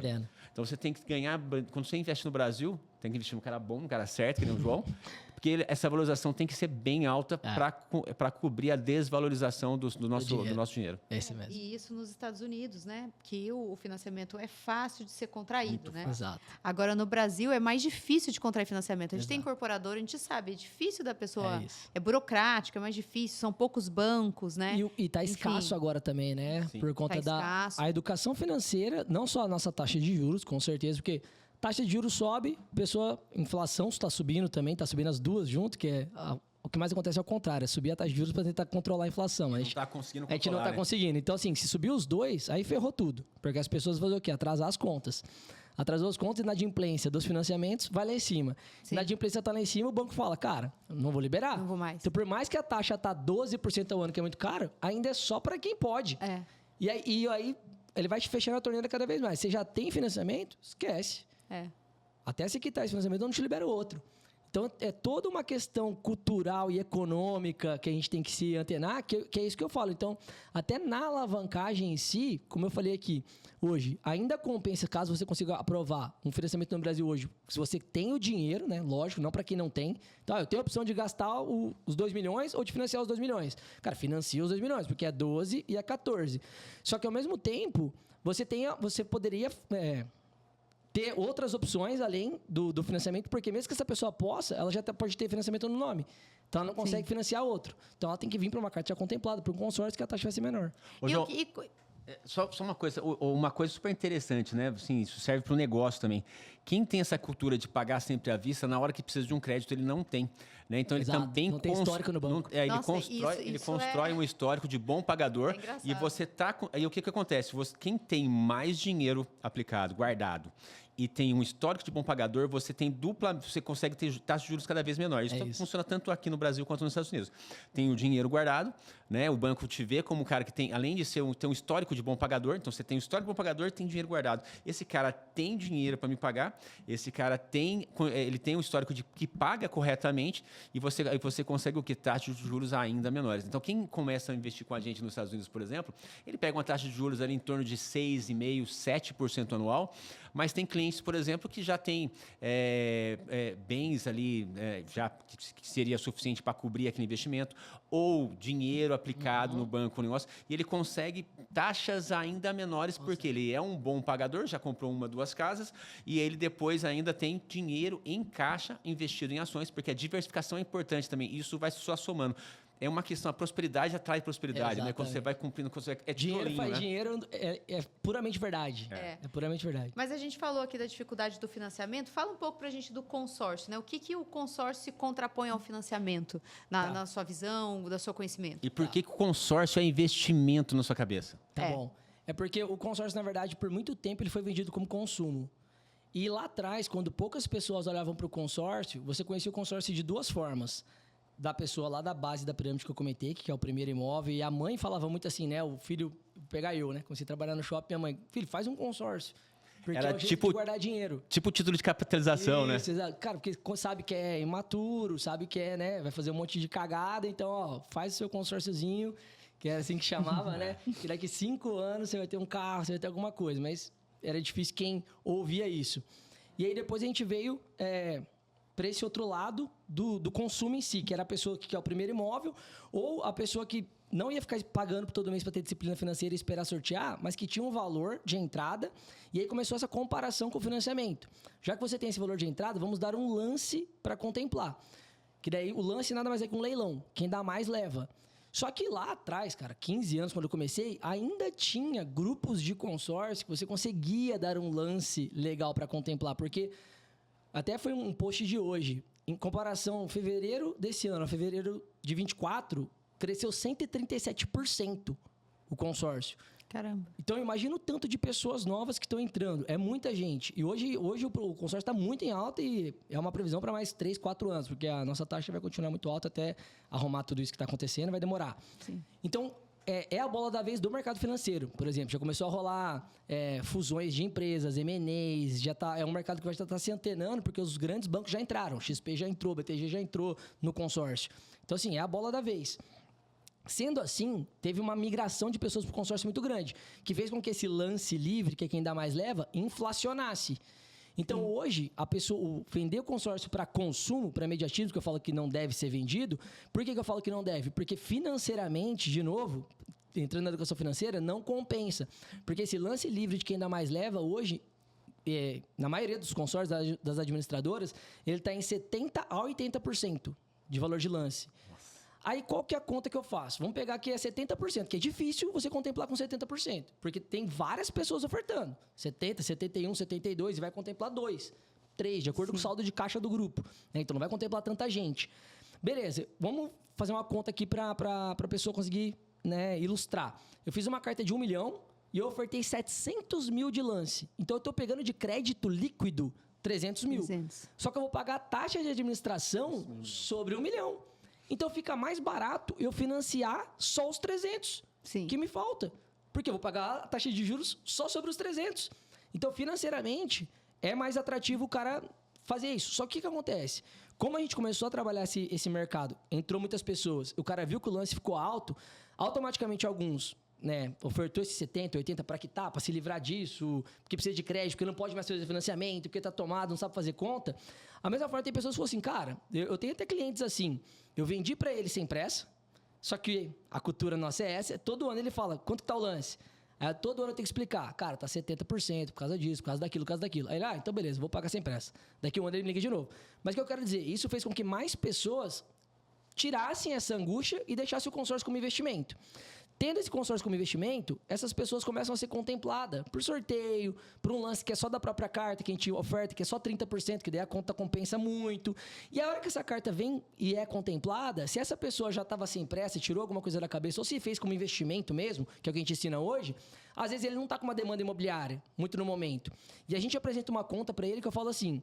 Então, você tem que ganhar... Quando você investe no Brasil, tem que investir num cara bom, num cara certo, que nem o João. Porque essa valorização tem que ser bem alta para cobrir a desvalorização do nosso dinheiro. É esse mesmo. E isso nos Estados Unidos, né? Que o financiamento é fácil de ser contraído, né? Exato. Agora, no Brasil, é mais difícil de contrair financiamento. A gente tem incorporador, a gente sabe, é difícil da pessoa... É burocrático, é mais difícil, são poucos bancos, né? E tá escasso agora também, né? Sim. Por conta a educação financeira, não só a nossa taxa de juros, com certeza, porque taxa de juros sobe, inflação está subindo também, está subindo as duas junto, que é... O que mais acontece é o contrário, é subir a taxa de juros para tentar controlar a inflação. A gente não está conseguindo controlar. A gente não está conseguindo. Então, assim, se subir os dois, aí ferrou tudo. Porque as pessoas vão fazer o quê? Atrasar as contas. Atrasou as contas e na inadimplência dos financiamentos vai lá em cima. Na inadimplência está lá em cima, o banco fala, cara, não vou liberar. Não vou mais. Então, por mais que a taxa tá 12% ao ano, que é muito caro, ainda é só para quem pode. E aí ele vai te fechando a torneira cada vez mais. Você já tem financiamento? Esquece. Até se quitar esse financiamento, eu não te libero outro. Então, é toda uma questão cultural e econômica que a gente tem que se antenar, que é isso que eu falo. Então, até na alavancagem em si, como eu falei aqui, hoje, ainda compensa, caso você consiga aprovar um financiamento no Brasil hoje, se você tem o dinheiro, né? Lógico, não para quem não tem. Então, eu tenho a opção de gastar os 2 milhões ou de financiar os 2 milhões. Cara, financia os 2 milhões, porque é 12 e é 14. Só que, ao mesmo tempo, você poderia... ter outras opções além do financiamento, porque mesmo que essa pessoa possa, ela já pode ter financiamento no nome. Então, ela não consegue financiar outro. Então, ela tem que vir para uma carta já contemplada, para um consórcio que a taxa vai ser menor. Só uma coisa super interessante, né? Assim, isso serve para o negócio também. Quem tem essa cultura de pagar sempre à vista, na hora que precisa de um crédito, ele não tem. Né? Então, ele também... Não tem histórico no banco. Ele constrói um histórico de bom pagador. E você tá... Aí o que acontece? Quem tem mais dinheiro aplicado, guardado, e tem um histórico de bom pagador, você consegue ter taxa de juros cada vez menor. Isso funciona tanto aqui no Brasil quanto nos Estados Unidos. Tem o dinheiro guardado, né? O banco te vê como um cara que tem, além de ter um histórico de bom pagador, então você tem um histórico de bom pagador, tem dinheiro guardado. Esse cara tem dinheiro para me pagar, esse cara tem um histórico que paga corretamente e você consegue o que? Taxa de juros ainda menores. Então, quem começa a investir com a gente nos Estados Unidos, por exemplo, ele pega uma taxa de juros ali em torno de 6,5%, 7% anual, mas tem clientes, por exemplo, que já tem bens ali que seria suficiente para cobrir aquele investimento, ou dinheiro aplicado no banco, no negócio, e ele consegue taxas ainda menores, porque ele é um bom pagador, já comprou 1, 2 casas, e ele depois ainda tem dinheiro em caixa investido em ações, porque a diversificação é importante também, isso vai só somando. É uma questão, a prosperidade atrai prosperidade, né? Quando você vai cumprindo... Dinheiro faz né? dinheiro, é puramente verdade. É puramente verdade. Mas a gente falou aqui da dificuldade do financiamento. Fala um pouco pra gente do consórcio, né? O que o consórcio se contrapõe ao financiamento, na sua visão, do seu conhecimento? E por que o consórcio é investimento na sua cabeça? Tá bom. É porque o consórcio, na verdade, por muito tempo, ele foi vendido como consumo. E lá atrás, quando poucas pessoas olhavam para o consórcio, você conhecia o consórcio de 2 formas. Da pessoa lá da base da pirâmide que eu comentei, que é o primeiro imóvel, e a mãe falava muito assim, né? O filho, pegar eu, né? Comecei a trabalhar no shopping, minha mãe, filho, faz um consórcio. Porque era é o jeito de guardar dinheiro. Tipo título de capitalização, Isso, né? Exato. Cara, porque sabe que é imaturo, sabe que né? Vai fazer um monte de cagada, então, ó, faz o seu consórciozinho, que era assim que chamava, né? Que daqui 5 anos você vai ter um carro, você vai ter alguma coisa. Mas era difícil quem ouvia isso. E aí depois a gente veio... para esse outro lado do consumo em si, que era a pessoa que quer o primeiro imóvel, ou a pessoa que não ia ficar pagando todo mês para ter disciplina financeira e esperar sortear, mas que tinha um valor de entrada, e aí começou essa comparação com o financiamento. Já que você tem esse valor de entrada, vamos dar um lance para contemplar. Que daí o lance nada mais é que um leilão, quem dá mais leva. Só que lá atrás, cara, 15 anos quando eu comecei, ainda tinha grupos de consórcio que você conseguia dar um lance legal para contemplar, porque... Até foi um post de hoje. Em comparação, fevereiro desse ano a fevereiro de 24, cresceu 137% o consórcio. Caramba. Então, imagina o tanto de pessoas novas que estão entrando. É muita gente. E hoje o consórcio está muito em alta e é uma previsão para mais 3, 4 anos, porque a nossa taxa vai continuar muito alta até arrumar tudo isso que está acontecendo, vai demorar. Sim. Então... É a bola da vez do mercado financeiro, por exemplo. Já começou a rolar fusões de empresas, M&As, é um mercado que vai estar se antenando, porque os grandes bancos já entraram. XP já entrou, BTG já entrou no consórcio. Então, assim, é a bola da vez. Sendo assim, teve uma migração de pessoas para o consórcio muito grande, que fez com que esse lance livre, que é quem dá mais leva, inflacionasse. Então, hoje, a pessoa vender o consórcio para consumo, para imediatismo, que eu falo que não deve ser vendido, por que eu falo que não deve? Porque financeiramente, de novo, entrando na educação financeira, não compensa. Porque esse lance livre de quem ainda mais leva, hoje, na maioria dos consórcios das administradoras, ele está em 70% a 80% de valor de lance. Aí, qual que é a conta que eu faço? Vamos pegar que é 70%, que é difícil você contemplar com 70%, porque tem várias pessoas ofertando. 70, 71, 72, e vai contemplar 2, 3, de acordo com o saldo de caixa do grupo. Né? Então, não vai contemplar tanta gente. Beleza, vamos fazer uma conta aqui para a pessoa conseguir, né, ilustrar. Eu fiz uma carta de 1 milhão e eu ofertei 700 mil de lance. Então, eu estou pegando de crédito líquido 300 mil. 300. Só que eu vou pagar a taxa de administração sobre 1 milhão. Então, fica mais barato eu financiar só os 300 que me falta. Porque eu vou pagar a taxa de juros só sobre os 300. Então, financeiramente, é mais atrativo o cara fazer isso. Só que o que acontece? Como a gente começou a trabalhar esse mercado, entrou muitas pessoas, o cara viu que o lance ficou alto, automaticamente alguns, né, ofertou esse 70, 80 para quitar, para se livrar disso, porque precisa de crédito, porque não pode mais fazer financiamento, porque está tomado, não sabe fazer conta. A mesma forma, tem pessoas que falam assim, cara, eu tenho até clientes assim, eu vendi para ele sem pressa, só que a cultura nossa é essa, todo ano ele fala, quanto que tá o lance? Aí, todo ano eu tenho que explicar, cara, tá 70% por causa disso, por causa daquilo, por causa daquilo. Aí ele, então beleza, vou pagar sem pressa. Daqui um ano ele me liga de novo. Mas o que eu quero dizer, isso fez com que mais pessoas tirassem essa angústia e deixassem o consórcio como investimento. Tendo esse consórcio como investimento, essas pessoas começam a ser contempladas por sorteio, por um lance que é só da própria carta, que a gente oferta, que é só 30%, que daí a conta compensa muito. E a hora que essa carta vem e é contemplada, se essa pessoa já estava sem pressa, tirou alguma coisa da cabeça, ou se fez como investimento mesmo, que é o que a gente ensina hoje, às vezes ele não está com uma demanda imobiliária, muito no momento. E a gente apresenta uma conta para ele que eu falo assim,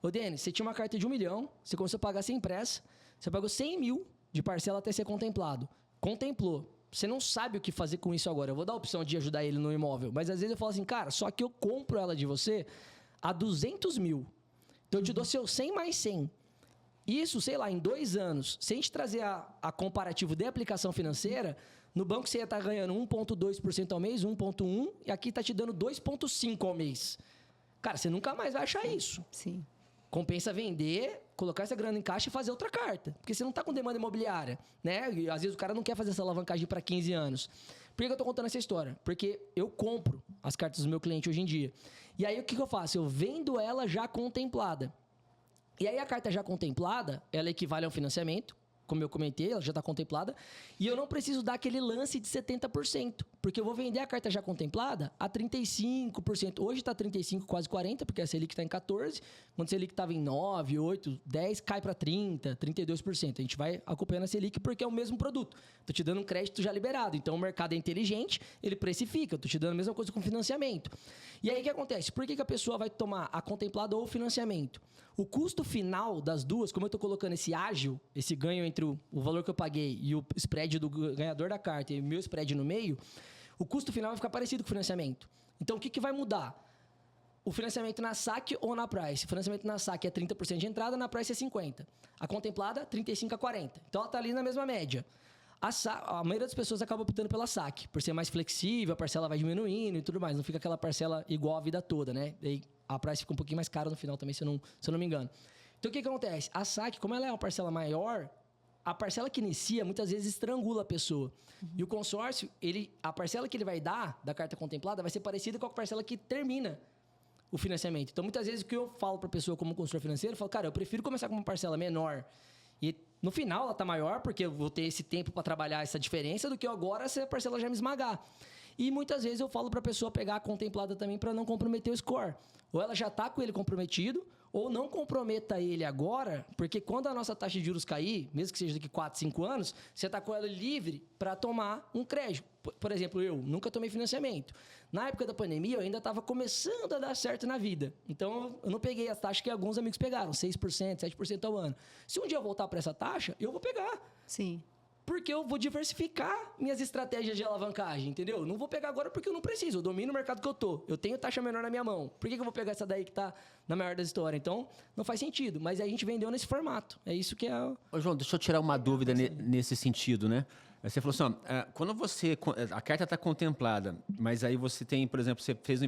ô Denis, você tinha uma carta de 1 milhão, você começou a pagar sem pressa, você pagou 100 mil de parcela até ser contemplado. Contemplou. Você não sabe o que fazer com isso agora. Eu vou dar a opção de ajudar ele no imóvel. Mas às vezes eu falo assim, cara, só que eu compro ela de você a 200 mil. Então eu te dou seu 100 mais 100. Isso, sei lá, em 2 anos, se a gente trazer a comparativo de aplicação financeira, no banco você ia estar ganhando 1,2% ao mês, 1,1%, e aqui está te dando 2,5% ao mês. Cara, você nunca mais vai achar isso. Sim. Compensa vender, colocar essa grana em caixa e fazer outra carta. Porque você não está com demanda imobiliária, né? E às vezes o cara não quer fazer essa alavancagem para 15 anos. Por que eu estou contando essa história? Porque eu compro as cartas do meu cliente hoje em dia. E aí o que eu faço? Eu vendo ela já contemplada. E aí a carta já contemplada, ela equivale a um financiamento, como eu comentei, ela já está contemplada, e eu não preciso dar aquele lance de 70%, porque eu vou vender a carta já contemplada a 35%. Hoje está 35%, quase 40%, porque a Selic está em 14%, quando a Selic estava em 9%, 8%, 10%, cai para 30%, 32%. A gente vai acompanhando a Selic porque é o mesmo produto. Estou te dando um crédito já liberado, então o mercado é inteligente, ele precifica, estou te dando a mesma coisa com financiamento. E aí o que acontece? Por que a pessoa vai tomar a contemplada ou o financiamento? O custo final das duas, como eu estou colocando esse ágil, esse ganho entre o valor que eu paguei e o spread do ganhador da carta e o meu spread no meio, o custo final vai ficar parecido com o financiamento. Então, o que vai mudar? O financiamento na SAC ou na Price? O financiamento na SAC é 30% de entrada, na Price é 50%. A contemplada, 35% a 40%. Então, ela está ali na mesma média. A maioria das pessoas acaba optando pela SAC, por ser mais flexível, a parcela vai diminuindo e tudo mais. Não fica aquela parcela igual a vida toda, né? E a Price fica um pouquinho mais cara no final também, se eu não me engano. Então, o que acontece? A SAC, como ela é uma parcela maior, a parcela que inicia, muitas vezes, estrangula a pessoa. E o consórcio, a parcela que ele vai dar da carta contemplada vai ser parecida com a parcela que termina o financiamento. Então, muitas vezes, o que eu falo para a pessoa como consultor financeiro, eu falo, cara, eu prefiro começar com uma parcela menor e no final ela tá maior, porque eu vou ter esse tempo para trabalhar essa diferença, do que agora se a parcela já me esmagar. E muitas vezes eu falo para a pessoa pegar a contemplada também para não comprometer o score. Ou ela já está com ele comprometido, ou não comprometa ele agora, porque quando a nossa taxa de juros cair, mesmo que seja daqui 4, 5 anos, você está com ela livre para tomar um crédito. Por exemplo, eu nunca tomei financiamento. Na época da pandemia, eu ainda estava começando a dar certo na vida. Então, eu não peguei as taxas que alguns amigos pegaram, 6%, 7% ao ano. Se um dia eu voltar para essa taxa, eu vou pegar. Sim. Porque eu vou diversificar minhas estratégias de alavancagem, entendeu? Não vou pegar agora porque eu não preciso, eu domino o mercado que eu tô. Eu tenho taxa menor na minha mão. Por que eu vou pegar essa daí que tá na maior das histórias? Então, não faz sentido. Mas a gente vendeu nesse formato. É isso que é... Ô, João, deixa eu tirar uma dúvida nesse sentido, né? Aí você falou assim, ó, quando a carta está contemplada, mas aí você tem, por exemplo, você fez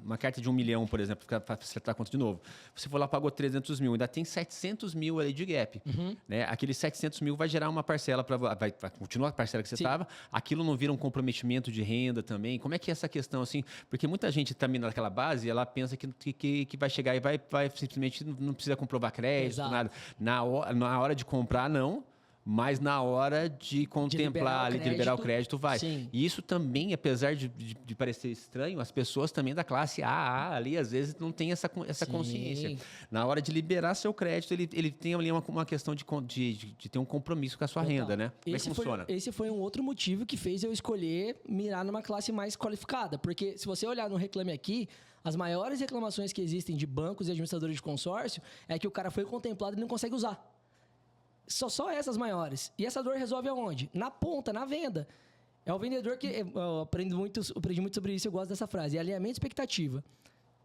uma carta de 1 milhão, por exemplo, para facilitar a conta de novo. Você foi lá, pagou 300 mil, ainda tem 700 mil ali de gap. Né? Aqueles 700 mil vai gerar uma parcela, vai continuar a parcela que você estava, aquilo não vira um comprometimento de renda também? Como é que é essa questão, assim? Porque muita gente também naquela base, ela pensa que vai chegar e vai simplesmente não precisa comprovar crédito, nada. Na hora de comprar, não. Mas na hora de contemplar, de liberar o crédito, vai. Sim. E isso também, apesar de parecer estranho, as pessoas também da classe AA ali, às vezes, não têm essa consciência. Na hora de liberar seu crédito, ele tem ali uma questão de ter um compromisso com a sua renda, né? Como é que funciona? Esse foi um outro motivo que fez eu escolher mirar numa classe mais qualificada. Porque se você olhar no Reclame Aqui, as maiores reclamações que existem de bancos e administradores de consórcio é que o cara foi contemplado e não consegue usar. Só essas maiores. E essa dor resolve aonde? Na ponta, na venda. É o vendedor que... Eu aprendi muito sobre isso, eu gosto dessa frase. É alinhamento de expectativa.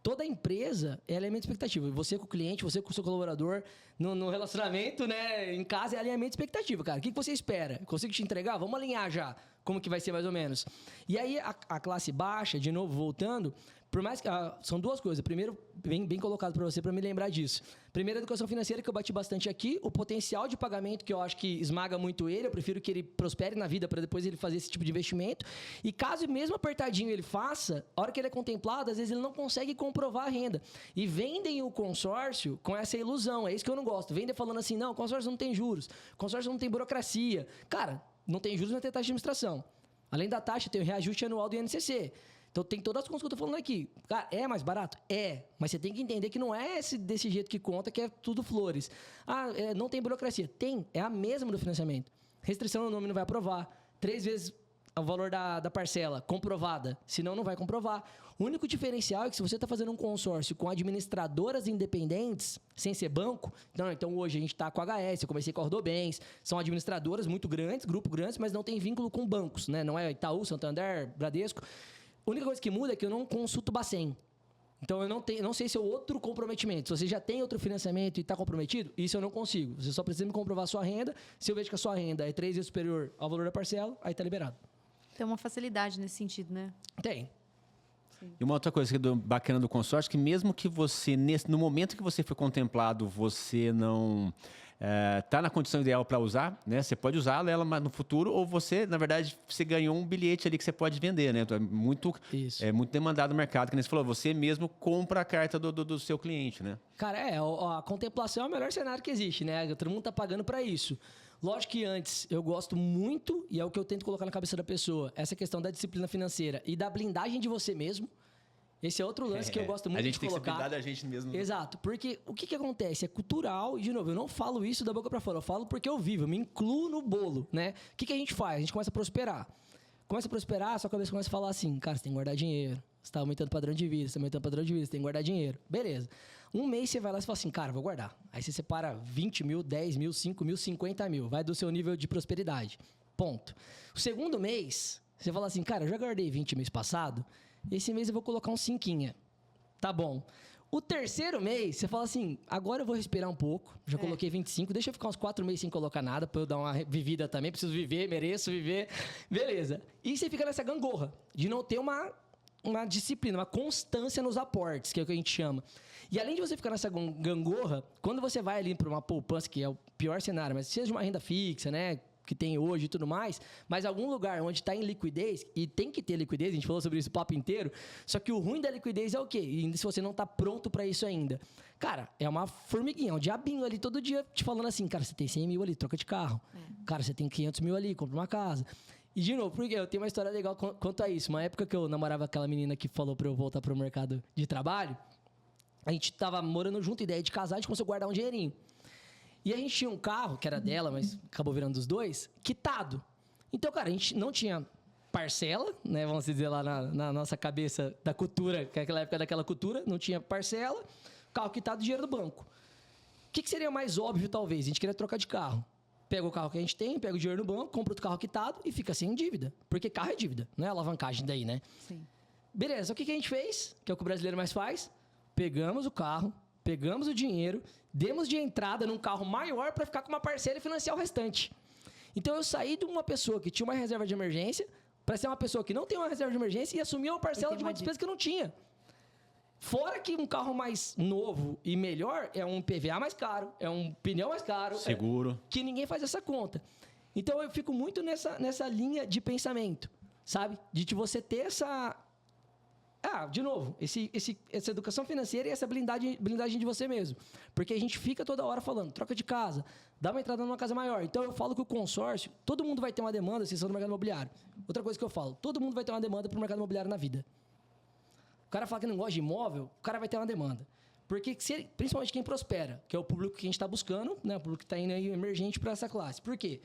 Toda empresa é alinhamento de expectativa. Você com o cliente, você com o seu colaborador, no relacionamento, né? Em casa é alinhamento de expectativa, cara. O que você espera? Consigo te entregar? Vamos alinhar já. Como que vai ser mais ou menos. E aí, a classe baixa, de novo, voltando... Por mais que... são duas coisas. Primeiro, bem colocado para você, para me lembrar disso. Primeiro, a educação financeira, que eu bati bastante aqui. O potencial de pagamento, que eu acho que esmaga muito ele. Eu prefiro que ele prospere na vida para depois ele fazer esse tipo de investimento. E caso mesmo apertadinho ele faça, a hora que ele é contemplado, às vezes ele não consegue comprovar a renda. E vendem o consórcio com essa ilusão. É isso que eu não gosto. Vendem falando assim, não, o consórcio não tem juros. O consórcio não tem burocracia. Cara, não tem juros, não tem taxa de administração. Além da taxa, tem o reajuste anual do INCC. Então, tem todas as contas que eu tô falando aqui. Cara, é mais barato? É. Mas você tem que entender que não é desse jeito que conta, que é tudo flores. Não tem burocracia. Tem. É a mesma do financiamento. Restrição no nome não vai aprovar. 3 vezes o valor da parcela comprovada. Senão, não vai comprovar. O único diferencial é que se você está fazendo um consórcio com administradoras independentes, sem ser banco... Então, hoje a gente está com a HS, eu comecei com a Ordobens. São administradoras muito grandes, grupo grandes, mas não tem vínculo com bancos, né? Não é Itaú, Santander, Bradesco... A única coisa que muda é que eu não consulto o Bacen. Então, eu não sei se é outro comprometimento. Se você já tem outro financiamento e está comprometido, isso eu não consigo. Você só precisa me comprovar a sua renda. Se eu vejo que a sua renda é 3 vezes superior ao valor da parcela, aí está liberado. Tem uma facilidade nesse sentido, né? Tem. Sim. E uma outra coisa bacana do consórcio é que mesmo que você, no momento que você foi contemplado, você não... tá na condição ideal para usar, né? Você pode usá-la ela no futuro, ou você, na verdade, você ganhou um bilhete ali que você pode vender, né? Então, é muito demandado no mercado, que nem você falou, você mesmo compra a carta do seu cliente, né? Cara, a contemplação é o melhor cenário que existe, né? Todo mundo tá pagando para isso. Lógico que antes, eu gosto muito, e é o que eu tento colocar na cabeça da pessoa, essa questão da disciplina financeira e da blindagem de você mesmo. Esse é outro lance que eu gosto muito de colocar. A gente tem que se blindar da gente mesmo. Exato, porque o que acontece? É cultural, e de novo, eu não falo isso da boca para fora, eu falo porque eu vivo, eu me incluo no bolo, né? O que a gente faz? A gente começa a prosperar. Começa a prosperar, sua cabeça começa a falar assim, cara, você tem que guardar dinheiro, você está aumentando o padrão de vida, você tem que guardar dinheiro. Beleza. Um mês você vai lá e fala assim, cara, vou guardar. Aí você separa 20 mil, 10 mil, 5 mil, 50 mil. Vai do seu nível de prosperidade. Ponto. O segundo mês, você fala assim, cara, eu já guardei 20 mês passado, esse mês eu vou colocar um 5. Tá bom. O terceiro mês, você fala assim, agora eu vou respirar um pouco. Já coloquei 25, deixa eu ficar uns 4 meses sem colocar nada, pra eu dar uma vivida também. Preciso viver, mereço viver. Beleza. E você fica nessa gangorra de não ter uma disciplina, uma constância nos aportes, que é o que a gente chama. E além de você ficar nessa gangorra, quando você vai ali para uma poupança, que é o pior cenário, mas seja uma renda fixa, né? Que tem hoje e tudo mais, mas algum lugar onde está em liquidez, e tem que ter liquidez, a gente falou sobre isso o papo inteiro, só que o ruim da liquidez é o quê? E se você não está pronto para isso ainda? Cara, é uma formiguinha, um diabinho ali todo dia te falando assim, cara, você tem 100 mil ali, troca de carro. Cara, você tem 500 mil ali, compra uma casa. E de novo, porque eu tenho uma história legal quanto a isso. Uma época que eu namorava aquela menina que falou para eu voltar para o mercado de trabalho, a gente tava morando junto, ideia de casar, a gente começou a guardar um dinheirinho. E a gente tinha um carro, que era dela, mas acabou virando dos dois, quitado. Então, cara, a gente não tinha parcela, né? Vamos dizer lá na nossa cabeça da cultura, que naquela época daquela cultura, não tinha parcela, carro quitado, dinheiro do banco. O que seria mais óbvio, talvez? A gente queria trocar de carro. Pega o carro que a gente tem, pega o dinheiro no banco, compra outro carro quitado e fica sem dívida. Porque carro é dívida, não é alavancagem daí, né? Sim. Beleza, o que a gente fez? Que é o que o brasileiro mais faz? Pegamos o carro, pegamos o dinheiro, demos de entrada num carro maior para ficar com uma parcela e financiar o restante. Então, eu saí de uma pessoa que tinha uma reserva de emergência para ser uma pessoa que não tem uma reserva de emergência e assumir uma parcela de uma despesa que eu não tinha. Fora que um carro mais novo e melhor é um PVA mais caro, é um pneu mais caro. Seguro. Que ninguém faz essa conta. Então, eu fico muito nessa linha de pensamento, sabe? De você ter essa... de novo, essa educação financeira e essa blindagem de você mesmo. Porque a gente fica toda hora falando, troca de casa, dá uma entrada numa casa maior. Então, eu falo que o consórcio, todo mundo vai ter uma demanda, exceção do mercado imobiliário. Outra coisa que eu falo, todo mundo vai ter uma demanda para o mercado imobiliário na vida. O cara fala que não gosta de imóvel, o cara vai ter uma demanda. Porque, principalmente quem prospera, que é o público que a gente está buscando, né? O público que está indo aí emergente para essa classe. Por quê?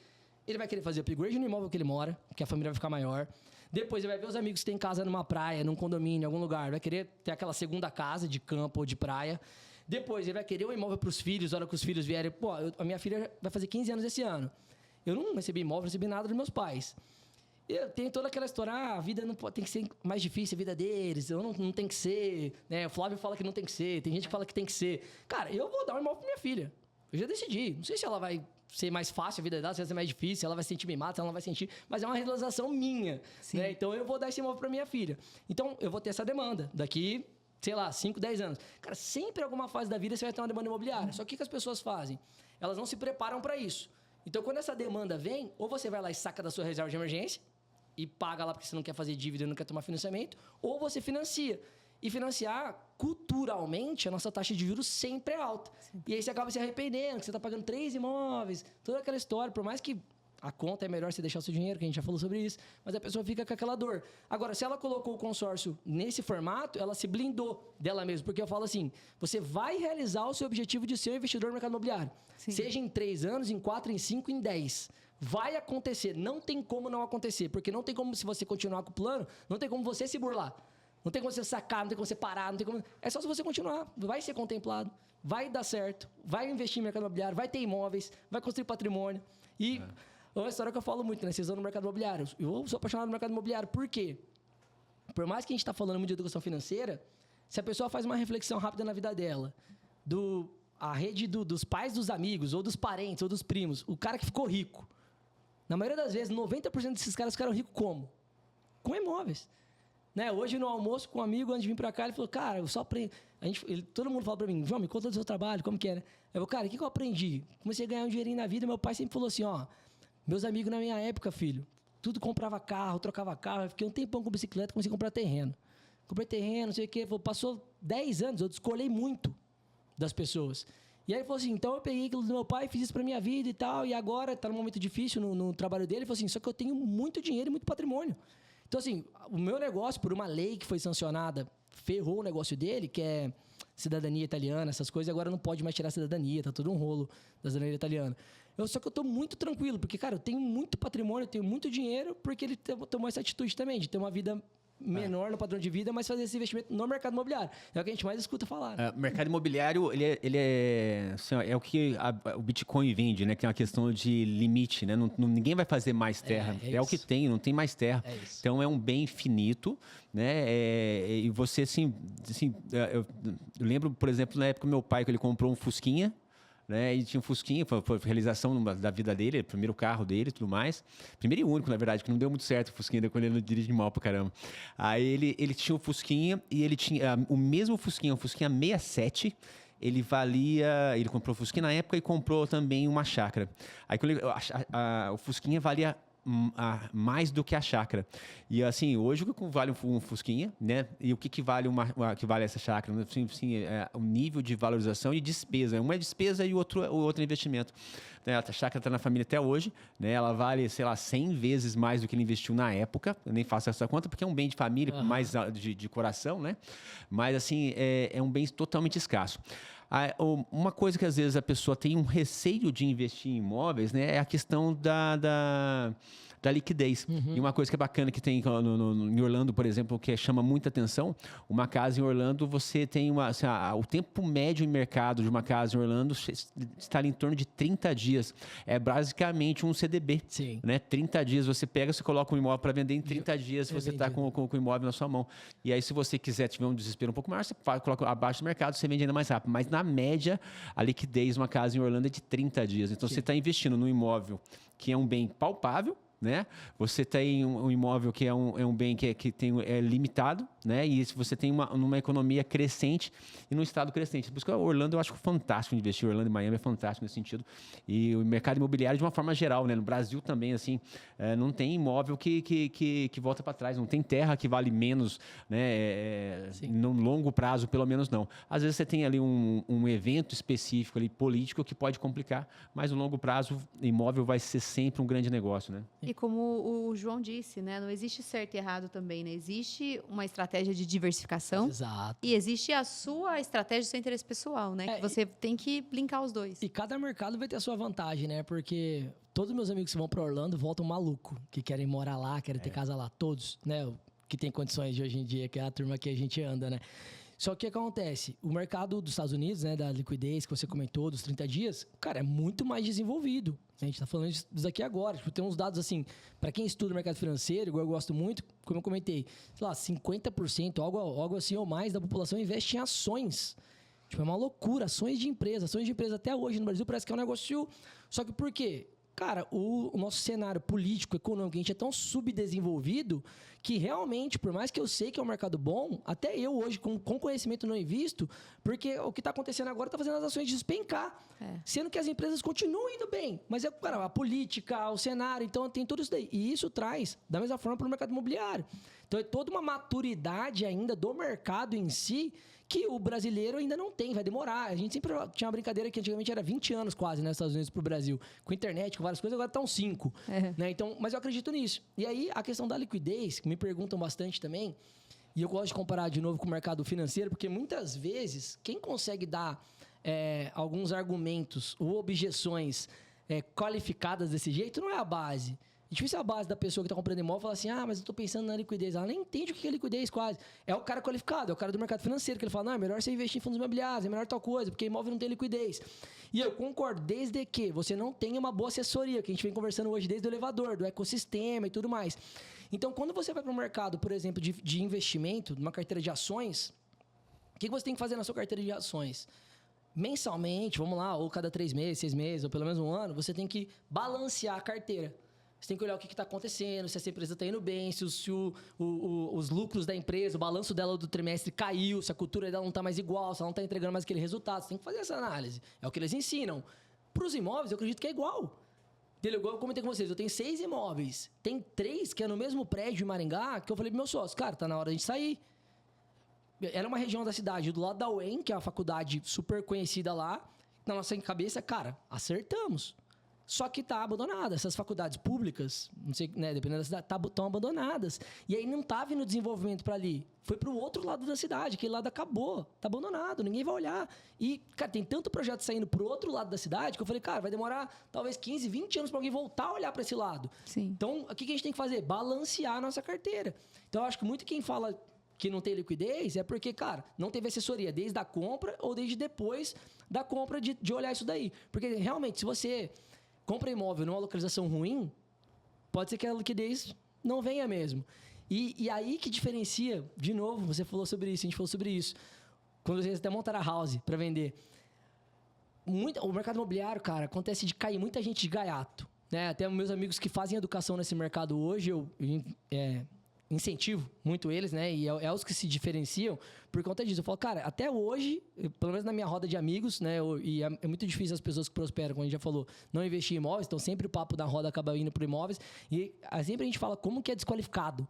Ele vai querer fazer upgrade no imóvel que ele mora, que a família vai ficar maior. Depois ele vai ver os amigos que têm casa numa praia, num condomínio, em algum lugar. Vai querer ter aquela segunda casa de campo ou de praia. Depois ele vai querer um imóvel para os filhos, a hora que os filhos vierem. Pô, a minha filha vai fazer 15 anos esse ano. Eu não recebi imóvel, não recebi nada dos meus pais. Eu tenho toda aquela história, a vida não pode, tem que ser mais difícil, a vida deles, eu não tem que ser, né? O Flávio fala que não tem que ser, tem gente que fala que tem que ser. Cara, eu vou dar um imóvel para minha filha. Eu já decidi. Não sei se ela vai ser mais fácil a vida dela, se vai ser mais difícil, se ela vai se sentir mimada, se ela não vai sentir, mas é uma realização minha, né? Então eu vou dar esse imóvel para minha filha. Então eu vou ter essa demanda daqui, sei lá, 5, 10 anos. Cara, sempre em alguma fase da vida você vai ter uma demanda imobiliária. Só que o que as pessoas fazem? Elas não se preparam para isso. Então quando essa demanda vem, ou você vai lá e saca da sua reserva de emergência e paga lá porque você não quer fazer dívida e não quer tomar financiamento, ou você financia. E financiar, culturalmente, a nossa taxa de juros sempre é alta. Sim. E aí você acaba se arrependendo, que você está pagando 3 imóveis, toda aquela história. Por mais que a conta é melhor você deixar o seu dinheiro, que a gente já falou sobre isso, mas a pessoa fica com aquela dor. Agora, se ela colocou o consórcio nesse formato, ela se blindou dela mesma. Porque eu falo assim, você vai realizar o seu objetivo de ser um investidor no mercado imobiliário. Sim. Seja em 3 anos, em 4, em 5, em 10. Vai acontecer. Não tem como não acontecer. Porque não tem como, se você continuar com o plano, não tem como você se burlar. Não tem como você sacar, não tem como você parar, não tem como... É só se você continuar. Vai ser contemplado, vai dar certo, vai investir em mercado imobiliário, vai ter imóveis, vai construir patrimônio. E é uma história que eu falo muito, né? Vocês estão no mercado imobiliário. Eu sou apaixonado no mercado imobiliário. Por quê? Por mais que a gente está falando muito de educação financeira, se a pessoa faz uma reflexão rápida na vida dela, a rede dos pais dos amigos, ou dos parentes, ou dos primos, o cara que ficou rico, na maioria das vezes, 90% desses caras ficaram ricos como? Com imóveis. Né? Hoje, no almoço, com um amigo, antes de vir pra cá, ele falou, cara, eu só aprendi... todo mundo fala pra mim, João, me conta do seu trabalho, como que é, né? Eu falei, cara, o que eu aprendi? Comecei a ganhar um dinheirinho na vida, meu pai sempre falou assim, ó, meus amigos na minha época, filho, tudo comprava carro, trocava carro, eu fiquei um tempão com bicicleta, comecei a comprar terreno. Comprei terreno, não sei o quê, passou 10 anos, eu descolei muito das pessoas. E aí ele falou assim, então eu peguei aquilo do meu pai, fiz isso pra minha vida e tal, e agora tá num momento difícil no trabalho dele, ele falou assim, só que eu tenho muito dinheiro e muito patrimônio. Então, assim, o meu negócio, por uma lei que foi sancionada, ferrou o negócio dele, que é cidadania italiana, essas coisas, agora não pode mais tirar a cidadania, tá todo um rolo da cidadania italiana. Só que eu tô muito tranquilo, porque, cara, eu tenho muito patrimônio, eu tenho muito dinheiro, porque ele tomou essa atitude também, de ter uma vida menor no padrão de vida, mas fazer esse investimento no mercado imobiliário. É o que a gente mais escuta falar. Né? O mercado imobiliário, ele é, assim, é o que o Bitcoin vende, né? Que é uma questão de limite, né? Ninguém vai fazer mais terra. É o que tem, não tem mais terra. Então, é um bem finito, né? E você, assim eu lembro, por exemplo, na época do meu pai, que ele comprou um Fusquinha, né? E tinha um Fusquinha, foi a realização da vida dele, o primeiro carro dele e tudo mais. Primeiro e único, na verdade, que não deu muito certo o Fusquinha, quando ele não dirige mal pra caramba. Aí ele tinha o Fusquinha e ele tinha o mesmo Fusquinha, o Fusquinha 67. Ele comprou o Fusquinha na época e comprou também uma chácara. Aí o Fusquinha valia mais do que a chácara. E assim, hoje o que vale um Fusquinha, né? E o que vale que vale essa chácara? Assim, o nível de valorização e despesa. Uma é despesa e o outro é investimento. Né? A chácara está na família até hoje, né? Ela vale, sei lá, 100 vezes mais do que ele investiu na época. Eu nem faço essa conta, porque é um bem de família, mais de coração, né? Mas assim, é um bem totalmente escasso. Uma coisa que às vezes a pessoa tem um receio de investir em imóveis, né, é a questão da liquidez. E uma coisa que é bacana que tem em Orlando, por exemplo, que chama muita atenção, uma casa em Orlando, você tem o tempo médio em mercado de uma casa em Orlando está ali em torno de 30 dias. É basicamente um CDB. Sim. Né? 30 dias você coloca um imóvel para vender, em 30 dias você está com o imóvel na sua mão. E aí, se você tiver um desespero um pouco maior, você coloca abaixo do mercado, você vende ainda mais rápido. Mas na média, a liquidez de uma casa em Orlando é de 30 dias. Então, você está investindo num imóvel que é um bem palpável, né? Você tem um imóvel que é um bem que é limitado, né? E se você tem uma economia crescente e num estado crescente. Por isso que Orlando eu acho fantástico investir. Orlando e Miami é fantástico nesse sentido. E o mercado imobiliário de uma forma geral, né? No Brasil também, assim, não tem imóvel que volta para trás. Não tem terra que vale menos, né? No longo prazo, pelo menos não. Às vezes você tem ali um evento específico ali, político, que pode complicar, mas no longo prazo, imóvel vai ser sempre um grande negócio, né? E como o João disse, né? Não existe certo e errado também, né? Existe uma estratégia de diversificação. Exato. E existe a sua estratégia, o seu interesse pessoal, né? Que você tem que linkar os dois. E cada mercado vai ter a sua vantagem, né? Porque todos os meus amigos que vão para Orlando voltam maluco, que querem morar lá, querem ter casa lá. Todos, né? Que tem condições de hoje em dia, que é a turma que a gente anda, né? Só que o que acontece? O mercado dos Estados Unidos, né, da liquidez que você comentou, dos 30 dias, cara, é muito mais desenvolvido. A gente tá falando disso aqui agora. Tipo, tem uns dados assim, para quem estuda o mercado financeiro, igual eu gosto muito, como eu comentei, sei lá, 50%, algo assim ou mais da população investe em ações. Tipo, é uma loucura. Ações de empresa até hoje no Brasil parece que é um negócio... Só que por quê? Cara, o nosso cenário político, econômico, a gente é tão subdesenvolvido que realmente, por mais que eu sei que é um mercado bom, até eu hoje, com conhecimento, não invisto, porque o que está acontecendo agora está fazendo as ações despencar. Sendo que as empresas continuam indo bem. Mas cara, a política, o cenário, então tem tudo isso daí. E isso traz, da mesma forma, para o mercado imobiliário. Então é toda uma maturidade ainda do mercado em si que o brasileiro ainda não tem, vai demorar. A gente sempre tinha uma brincadeira que antigamente era 20 anos quase, né, nos Estados Unidos para o Brasil. Com internet, com várias coisas, agora estão 5. Né? Então, mas eu acredito nisso. E aí, a questão da liquidez, que me perguntam bastante também, e eu gosto de comparar de novo com o mercado financeiro, porque muitas vezes, quem consegue dar alguns argumentos ou objeções qualificadas desse jeito, não é a base. É difícil a base da pessoa que está comprando imóvel falar assim, mas eu estou pensando na liquidez. Ela nem entende o que é liquidez quase. É o cara qualificado, é o cara do mercado financeiro, que ele fala, não, é melhor você investir em fundos imobiliários, é melhor tal coisa, porque imóvel não tem liquidez. E eu concordo, desde que você não tenha uma boa assessoria, que a gente vem conversando hoje desde o elevador, do ecossistema e tudo mais. Então, quando você vai para o mercado, por exemplo, de investimento, numa carteira de ações, o que você tem que fazer na sua carteira de ações? Mensalmente, vamos lá, ou cada 3 meses, 6 meses, ou pelo menos um ano, você tem que balancear a carteira. Você tem que olhar o que está acontecendo, se essa empresa está indo bem, se os lucros da empresa, o balanço dela do trimestre caiu, se a cultura dela não está mais igual, se ela não está entregando mais aquele resultado. Você tem que fazer essa análise. É o que eles ensinam. Para os imóveis, eu acredito que é igual. Igual eu comentei com vocês, eu tenho 6 imóveis. Tem 3 que é no mesmo prédio em Maringá, que eu falei para meus sócios, cara, tá na hora de sair. Era uma região da cidade, do lado da UEM, que é uma faculdade super conhecida lá. Na nossa cabeça, cara, acertamos. Só que tá abandonada. Essas faculdades públicas, não sei, né, dependendo da cidade, estão abandonadas. E aí não tá vindo desenvolvimento para ali. Foi para o outro lado da cidade, aquele lado acabou. Tá abandonado, ninguém vai olhar. E, cara, tem tanto projeto saindo pro outro lado da cidade que eu falei, cara, vai demorar talvez 15, 20 anos para alguém voltar a olhar para esse lado. Sim. Então, o que a gente tem que fazer? Balancear a nossa carteira. Então, eu acho que muito quem fala que não tem liquidez é porque, cara, não teve assessoria desde a compra ou desde depois da compra de olhar isso daí. Porque, realmente, se você compra imóvel numa localização ruim, pode ser que a liquidez não venha mesmo. E aí que diferencia, de novo, você falou sobre isso, a gente falou sobre isso. Quando vocês até montaram a house para vender. O mercado imobiliário, cara, acontece de cair muita gente de gaiato. Né? Até meus amigos que fazem educação nesse mercado hoje, eu incentivo muito eles, né? E é os que se diferenciam por conta disso. Eu falo, cara, até hoje, pelo menos na minha roda de amigos, né? E é muito difícil as pessoas que prosperam, como a gente já falou, não investir em imóveis. Então, sempre o papo da roda acaba indo para imóveis. E sempre a gente fala como que é desqualificado.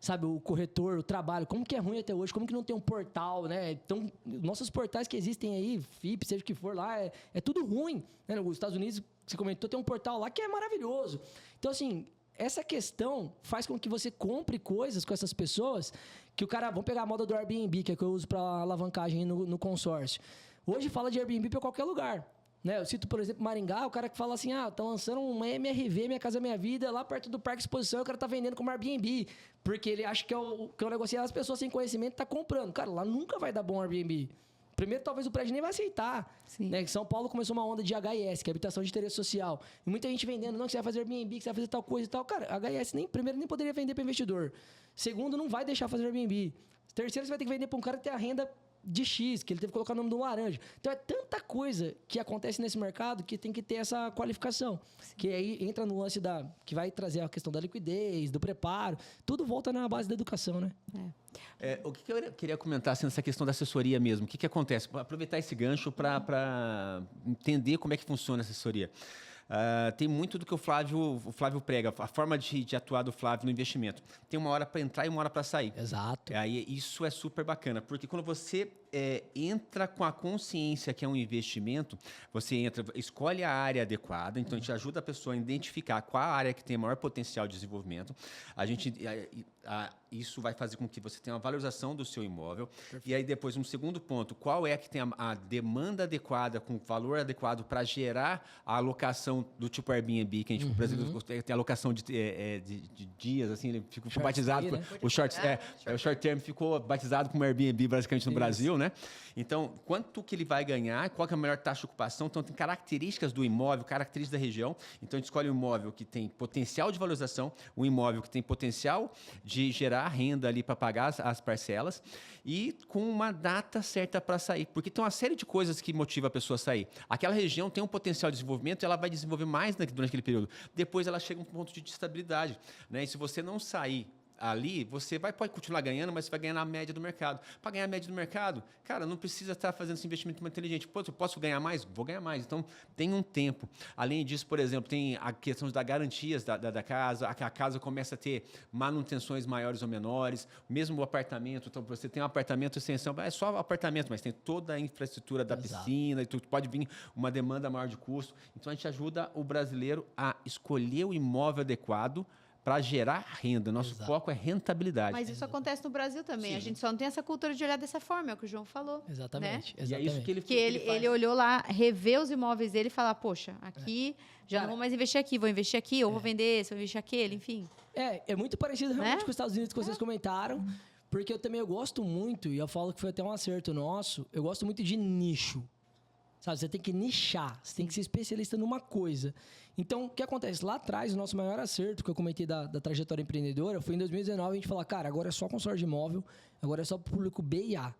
Sabe, o corretor, o trabalho, como que é ruim até hoje, como que não tem um portal, né? Então, nossos portais que existem aí, FIP, seja o que for lá, é tudo ruim. Né? Nos Estados Unidos, você comentou, tem um portal lá que é maravilhoso. Então, assim, essa questão faz com que você compre coisas com essas pessoas que o cara... Vamos pegar a moda do Airbnb, que é que eu uso para alavancagem no consórcio. Hoje fala de Airbnb para qualquer lugar. Né? Eu cito, por exemplo, Maringá, o cara que fala assim, tá lançando uma MRV, Minha Casa Minha Vida, lá perto do Parque Exposição, o cara tá vendendo como Airbnb, porque ele acha que é um negócio, e as pessoas sem conhecimento tá comprando. Cara, lá nunca vai dar bom Airbnb. Primeiro, talvez o prédio nem vai aceitar. Né? São Paulo começou uma onda de HIS, que é habitação de interesse social. E muita gente vendendo, não, que você vai fazer Airbnb, que você vai fazer tal coisa e tal. Cara, HIS primeiro nem poderia vender para investidor. Segundo, não vai deixar fazer Airbnb. Terceiro, você vai ter que vender para um cara que tem a renda de X, que ele teve que colocar o nome de um laranja. Então é tanta coisa que acontece nesse mercado que tem que ter essa qualificação. Sim. Que aí entra no lance que vai trazer a questão da liquidez, do preparo. Tudo volta na base da educação, né? O que eu queria comentar assim, nessa questão da assessoria mesmo? O que acontece? Aproveitar esse gancho para entender como é que funciona a assessoria. Tem muito do que o Flávio prega, a forma de atuar do Flávio no investimento. Tem uma hora para entrar e uma hora para sair. Exato. Aí isso é super bacana, porque quando você entra com a consciência que é um investimento, você escolhe a área adequada, então a gente ajuda a pessoa a identificar qual a área que tem maior potencial de desenvolvimento. Isso vai fazer com que você tenha uma valorização do seu imóvel. Perfeito. E aí depois, um segundo ponto, qual é que tem a demanda adequada, com o valor adequado para gerar a alocação do tipo Airbnb, que a gente, por exemplo, tem a alocação de dias, assim, ele ficou batizado, né? O short term ficou batizado como Airbnb basicamente no Brasil, né? Então, quanto que ele vai ganhar, qual que é a melhor taxa de ocupação, então tem características do imóvel, características da região, então a gente escolhe um imóvel que tem potencial de valorização, um imóvel que tem potencial de gerar renda ali para pagar as parcelas e com uma data certa para sair, porque tem uma série de coisas que motiva a pessoa a sair. Aquela região tem um potencial de desenvolvimento, ela vai desenvolver mais durante aquele período. Depois ela chega a um ponto de estabilidade, né? E se você não sair ali, você pode continuar ganhando, mas você vai ganhar na média do mercado. Para ganhar a média do mercado, cara, não precisa estar fazendo esse investimento mais inteligente. Pô, eu posso ganhar mais? Vou ganhar mais. Então, tem um tempo. Além disso, por exemplo, tem a questão das garantias da casa. A casa começa a ter manutenções maiores ou menores. Mesmo o apartamento. Então, você tem um apartamento, extensão, é só o apartamento, mas tem toda a infraestrutura da piscina. E tudo, pode vir uma demanda maior de custo. Então, a gente ajuda o brasileiro a escolher o imóvel adequado para gerar renda. Nosso foco é rentabilidade. Mas isso acontece no Brasil também. Sim. A gente só não tem essa cultura de olhar dessa forma, é o que o João falou. Exatamente. Né? E é isso que ele faz. Ele olhou lá, revê os imóveis dele e fala, poxa, aqui já não vou mais investir aqui, vou investir aqui, ou vou vender esse, vou investir aquele, enfim. É muito parecido realmente com os Estados Unidos que vocês comentaram, porque eu gosto muito, e eu falo que foi até um acerto nosso, eu gosto muito de nicho. Sabe, você tem que nichar, você tem que ser especialista numa coisa. Então, o que acontece? Lá atrás, o nosso maior acerto, que eu comentei da trajetória empreendedora, foi em 2019, a gente falar, cara, agora é só consórcio de imóvel, agora é só público B e A.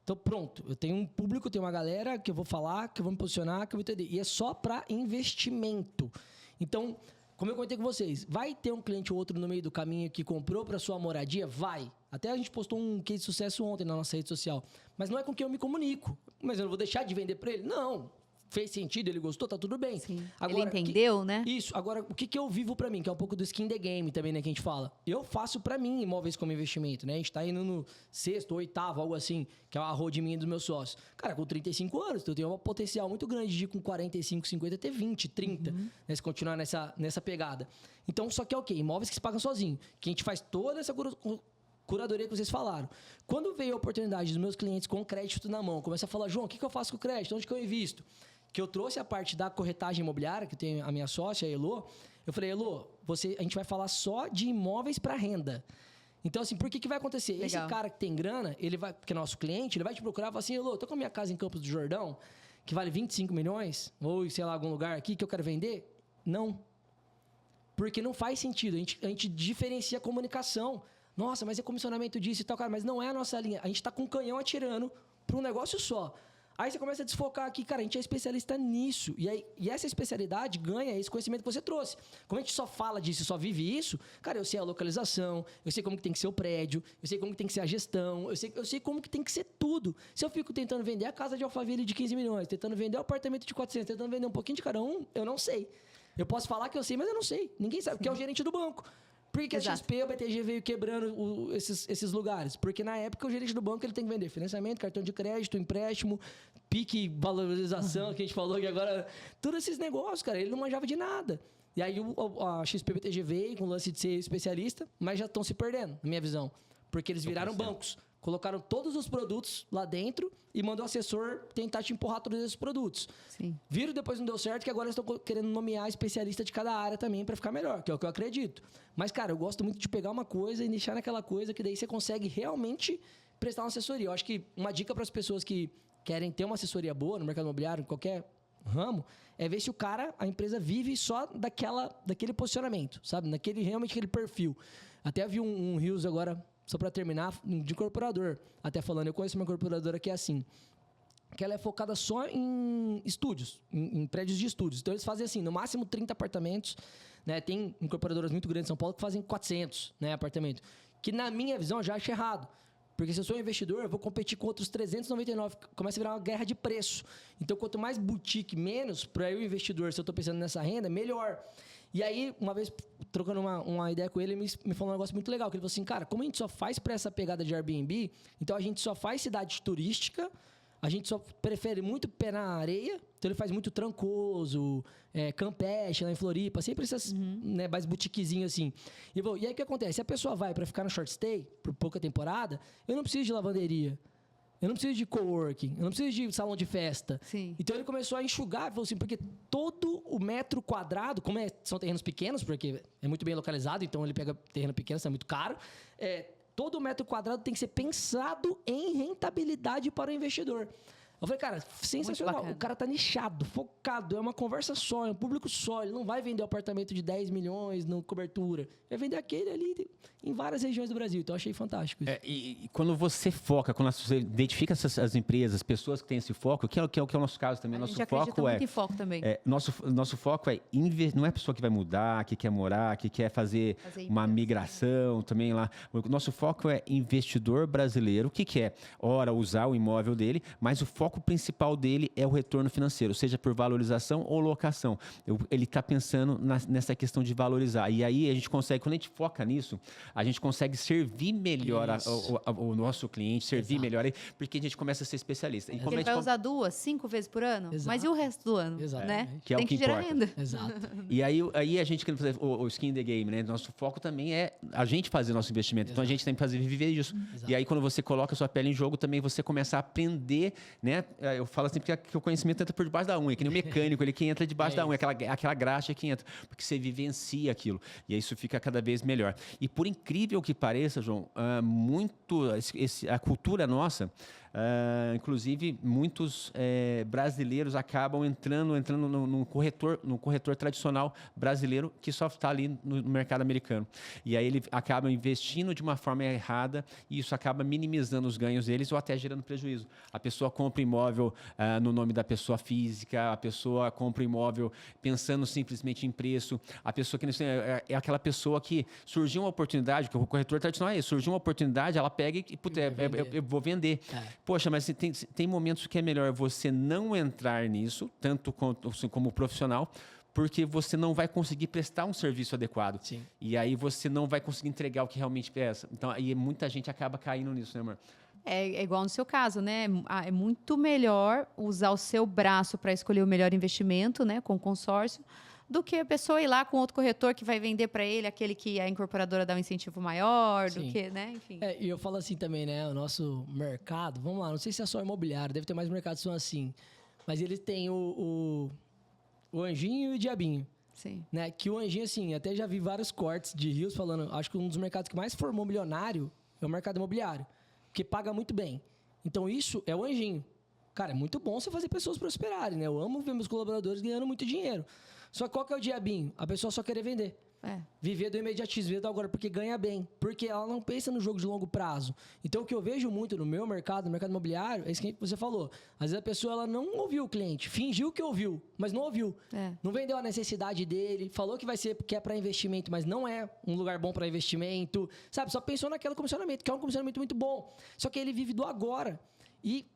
Então, pronto, eu tenho um público, tenho uma galera que eu vou falar, que eu vou me posicionar, que eu vou entender. E é só para investimento. Então, como eu comentei com vocês, vai ter um cliente ou outro no meio do caminho que comprou para sua moradia? Vai. Até a gente postou um case de sucesso ontem na nossa rede social. Mas não é com quem eu me comunico. Mas eu não vou deixar de vender para ele? Não. Fez sentido, ele gostou, tá tudo bem. Sim. Agora, ele entendeu, né? Isso. Agora, o que eu vivo para mim, que é um pouco do skin the game também, né, que a gente fala. Eu faço para mim imóveis como investimento, né? A gente tá indo no 6º, 8º, algo assim, que é a road minha dos meus sócios. Cara, com 35 anos, eu tenho um potencial muito grande de com 45, 50 ter 20, 30, né? Se continuar nessa pegada. Então, só que é o quê? Imóveis que se pagam sozinho. Que a gente faz toda essa curadoria que vocês falaram. Quando veio a oportunidade dos meus clientes com crédito na mão, começa a falar, João, o que eu faço com o crédito? Onde que eu invisto? Que eu trouxe a parte da corretagem imobiliária, que tem a minha sócia, a Elô. Eu falei, Elô, a gente vai falar só de imóveis para renda. Então, assim, por que vai acontecer? Legal. Esse cara que tem grana, porque é nosso cliente, ele vai te procurar e falar assim, Elô, tô com a minha casa em Campos do Jordão, que vale 25 milhões, ou sei lá, algum lugar aqui que eu quero vender. Não. Porque não faz sentido. A gente diferencia a comunicação. Nossa, mas é comissionamento disso e tal, cara. Mas não é a nossa linha. A gente tá com um canhão atirando para um negócio só. Aí você começa a desfocar aqui, cara, a gente é especialista nisso. E essa especialidade ganha esse conhecimento que você trouxe. Como a gente só fala disso, só vive isso, cara, eu sei a localização, eu sei como que tem que ser o prédio, eu sei como que tem que ser a gestão, eu sei como que tem que ser tudo. Se eu fico tentando vender a casa de Alphaville de 15 milhões, tentando vender o apartamento de 400, tentando vender um pouquinho de cada um, eu não sei. Eu posso falar que eu sei, mas eu não sei. Ninguém sabe, porque é o gerente do banco. Por que a XP, o BTG veio quebrando esses lugares? Porque na época o gerente do banco ele tem que vender financiamento, cartão de crédito, empréstimo, pique, valorização, que a gente falou que agora... Todos esses negócios, cara, ele não manjava de nada. E aí a XP BTG veio com o lance de ser especialista, mas já estão se perdendo, na minha visão. Porque eles viraram bancos. Colocaram todos os produtos lá dentro e mandou o assessor tentar te empurrar todos esses produtos. Sim. Viram, depois não deu certo, que agora estão querendo nomear especialista de cada área também para ficar melhor, que é o que eu acredito. Mas, cara, eu gosto muito de pegar uma coisa e deixar naquela coisa que daí você consegue realmente prestar uma assessoria. Eu acho que uma dica para as pessoas que querem ter uma assessoria boa no mercado imobiliário, em qualquer ramo, é ver se a empresa vive só daquele posicionamento, sabe? Realmente aquele perfil. Até vi um Reels agora, só para terminar, de incorporador. Até falando, eu conheço uma incorporadora que é assim, que ela é focada só em estúdios, em prédios de estúdios. Então, eles fazem assim, no máximo 30 apartamentos, né? Tem incorporadoras muito grandes em São Paulo que fazem 400, né, apartamentos. Que, na minha visão, eu já acho errado. Porque se eu sou investidor, eu vou competir com outros 399. Começa a virar uma guerra de preço. Então, quanto mais boutique, menos, para eu, investidor, se eu estou pensando nessa renda, melhor. E aí, uma vez, trocando uma ideia com ele, me falou um negócio muito legal. Que ele falou assim, cara, como a gente só faz para essa pegada de Airbnb, então a gente só faz cidade turística, a gente só prefere muito pé na areia, então ele faz muito Trancoso, Campeche, lá em Floripa, sempre essas né, mais boutiquezinhas assim. E aí o que acontece? Se a pessoa vai para ficar no short stay, por pouca temporada, eu não preciso de lavanderia, eu não preciso de coworking, eu não preciso de salão de festa. Sim. Então ele começou a enxugar, falou assim, porque todo o metro quadrado, como são terrenos pequenos, porque é muito bem localizado, então ele pega terreno pequeno, isso é muito caro, todo metro quadrado tem que ser pensado em rentabilidade para o investidor. Eu falei, cara, sensacional. O cara tá nichado, focado, é uma conversa só, é um público só. Ele não vai vender um apartamento de 10 milhões no cobertura. Vai vender aquele ali em várias regiões do Brasil. Então, eu achei fantástico isso. E quando você foca, quando você identifica as empresas, as pessoas que têm esse foco, que é o nosso caso também. A gente nosso acredita foco muito em foco também. Nosso foco é não é a pessoa que vai mudar, que quer morar, que quer fazer uma migração também lá. O nosso foco é investidor brasileiro que quer, ora, usar o imóvel dele, mas o foco principal dele é o retorno financeiro, seja por valorização ou locação. Ele está pensando nessa questão de valorizar. E aí a gente consegue, quando a gente foca nisso, a gente consegue servir melhor o nosso cliente, servir melhor, porque a gente começa a ser especialista. E ele vai usar 2, 5 vezes por ano, mas e o resto do ano? Né? Que é tem o que gerar importa. renda. Exato. E aí a gente quer fazer o skin in the game, né? Nosso foco também é a gente fazer nosso investimento. Então a gente tem que viver disso. E aí quando você coloca a sua pele em jogo, também você começa a aprender, né? Eu falo assim porque o conhecimento entra por debaixo da unha, que nem o mecânico, ele que entra debaixo da unha, aquela graxa que entra, porque você vivencia aquilo. E aí isso fica cada vez melhor. E por incrível que pareça, João, a cultura nossa, inclusive muitos brasileiros acabam entrando no corretor tradicional brasileiro que só está ali no mercado americano. E aí ele acaba investindo de uma forma errada e isso acaba minimizando os ganhos deles ou até gerando prejuízo. A pessoa compra imóvel no nome da pessoa física, a pessoa compra imóvel pensando simplesmente em preço, a pessoa que é aquela pessoa que surgiu uma oportunidade, que o corretor tradicional surgiu uma oportunidade, ela pega e eu vou vender. Poxa, mas tem momentos que é melhor você não entrar nisso, tanto como profissional, porque você não vai conseguir prestar um serviço adequado. Sim. E aí você não vai conseguir entregar o que realmente peça. Então, aí muita gente acaba caindo nisso, né, amor? É igual no seu caso, né? É muito melhor usar o seu braço para escolher o melhor investimento, né, com o consórcio, do que a pessoa ir lá com outro corretor que vai vender para ele aquele que a incorporadora dá um incentivo maior, do que, né? Enfim. E eu falo assim também, né? O nosso mercado, vamos lá, não sei se é só imobiliário, deve ter mais mercados que são assim, mas ele tem o anjinho e o diabinho. Sim. Né? Que o anjinho, assim, até já vi vários cortes de rios falando, acho que um dos mercados que mais formou milionário é o mercado imobiliário, que paga muito bem. Então, isso é o anjinho. Cara, é muito bom você fazer pessoas prosperarem, né? Eu amo ver meus colaboradores ganhando muito dinheiro. Só que qual que é o diabinho? A pessoa só querer vender. Viver do imediatismo, viver do agora, porque ganha bem. Porque ela não pensa no jogo de longo prazo. Então, o que eu vejo muito no meu mercado, no mercado imobiliário, é isso que você falou. Às vezes a pessoa ela não ouviu o cliente, fingiu que ouviu, mas não ouviu. Não vendeu a necessidade dele, falou que vai ser que é para investimento, mas não é um lugar bom para investimento. Sabe, só pensou naquele comissionamento, que é um comissionamento muito bom. Só que ele vive do agora. E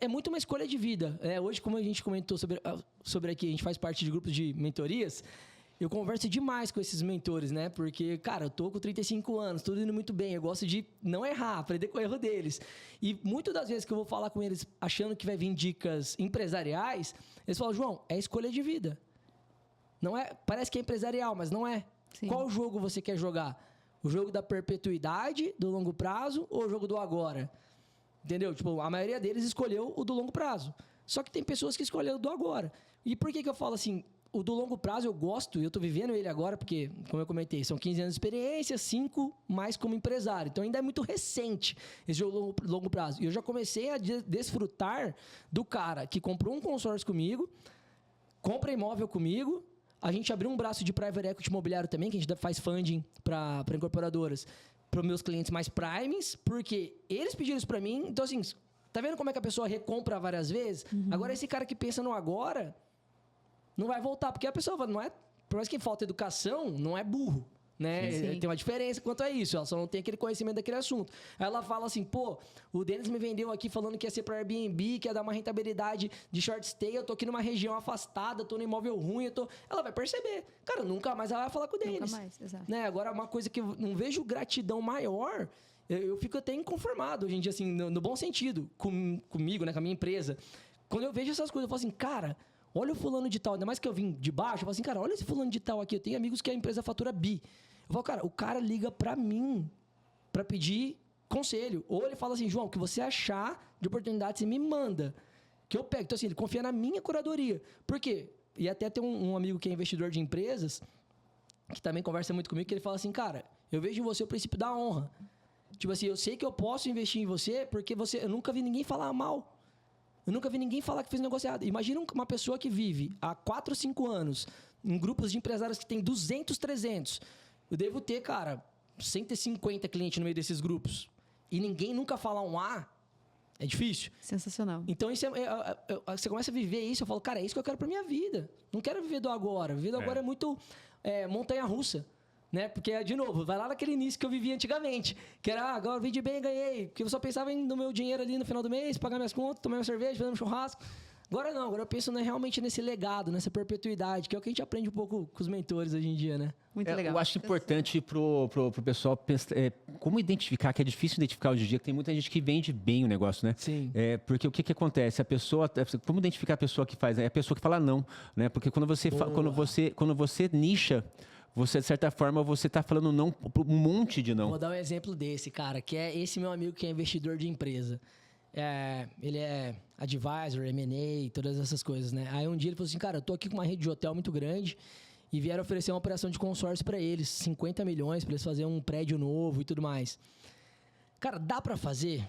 é muito uma escolha de vida. Hoje, como a gente comentou sobre aqui, a gente faz parte de grupos de mentorias, eu converso demais com esses mentores, né? Porque, cara, eu tô com 35 anos, tudo indo muito bem, eu gosto de não errar, aprender com o erro deles. E muitas das vezes que eu vou falar com eles achando que vai vir dicas empresariais, eles falam, João, é escolha de vida. Não é, parece que é empresarial, mas não é. Sim. Qual jogo você quer jogar? O jogo da perpetuidade, do longo prazo, ou o jogo do agora? Entendeu? Tipo, a maioria deles escolheu o do longo prazo. Só que tem pessoas que escolheram o do agora. E por que eu falo assim? O do longo prazo eu gosto, e eu tô vivendo ele agora, porque, como eu comentei, são 15 anos de experiência, 5 mais como empresário. Então ainda é muito recente esse jogo longo prazo. E eu já comecei a desfrutar do cara que comprou um consórcio comigo, compra imóvel comigo, a gente abriu um braço de private equity imobiliário também, que a gente faz funding para incorporadoras. para meus clientes mais primes, porque eles pediram isso para mim. Então, assim, tá vendo como é que a pessoa recompra várias vezes? Agora, esse cara que pensa no agora, não vai voltar, porque a pessoa não é... Por mais que falta educação, não é burro. Né? Sim. Tem uma diferença quanto a isso, ela só não tem aquele conhecimento daquele assunto. Aí ela fala assim, pô, o Denis me vendeu aqui falando que ia ser para Airbnb, que ia dar uma rentabilidade de short stay, eu tô aqui numa região afastada, tô no imóvel ruim, ela vai perceber. Cara, nunca mais ela vai falar com o Denis. Nunca mais, exato. Né? Agora, uma coisa que eu não vejo gratidão maior, eu fico até inconformado hoje em dia, assim, no bom sentido, comigo, né, com a minha empresa. Quando eu vejo essas coisas, eu falo assim, cara... Olha o fulano de tal, ainda mais que eu vim de baixo, eu falo assim, cara, olha esse fulano de tal aqui, eu tenho amigos que a empresa fatura bi. Eu falo, cara, o cara liga pra mim pra pedir conselho. Ou ele fala assim, João, o que você achar de oportunidade, você me manda, que eu pego. Então, assim, ele confia na minha curadoria. Por quê? E até tem um amigo que é investidor de empresas, que também conversa muito comigo, que ele fala assim, cara, eu vejo em você o princípio da honra. Tipo assim, eu sei que eu posso investir em você, porque eu nunca vi ninguém falar mal. Eu nunca vi ninguém falar que fez um negócio errado. Imagina uma pessoa que vive há 4 ou 5 anos em grupos de empresários que tem 200, 300. Eu devo ter, cara, 150 clientes no meio desses grupos. E ninguém nunca fala um A, é difícil. Sensacional. Então, isso você começa a viver isso, eu falo, cara, é isso que eu quero pra minha vida. Não quero viver do agora. Viver do agora é muito montanha-russa. Né? Porque, de novo, vai lá naquele início que eu vivia antigamente. Que era, agora eu vendi bem, ganhei. Porque eu só pensava no meu dinheiro ali no final do mês, pagar minhas contas, tomar minha cerveja, fazer um churrasco. Agora não, agora eu penso realmente nesse legado, nessa perpetuidade, que é o que a gente aprende um pouco com os mentores hoje em dia, né? Muito legal. Eu acho importante pro pessoal pensar, como identificar, que é difícil identificar hoje em dia, que tem muita gente que vende bem o negócio, né? Sim. Porque o que acontece? A pessoa, como identificar a pessoa que faz? É a pessoa que fala não, né? Porque quando você nicha, você, de certa forma, você está falando não para um monte de não. Vou dar um exemplo desse, cara, que é esse meu amigo que é investidor de empresa. Ele é advisor, M&A, todas essas coisas, né? Aí um dia ele falou assim, cara, eu tô aqui com uma rede de hotel muito grande e vieram oferecer uma operação de consórcio para eles, 50 milhões para eles fazerem um prédio novo e tudo mais. Cara, dá para fazer?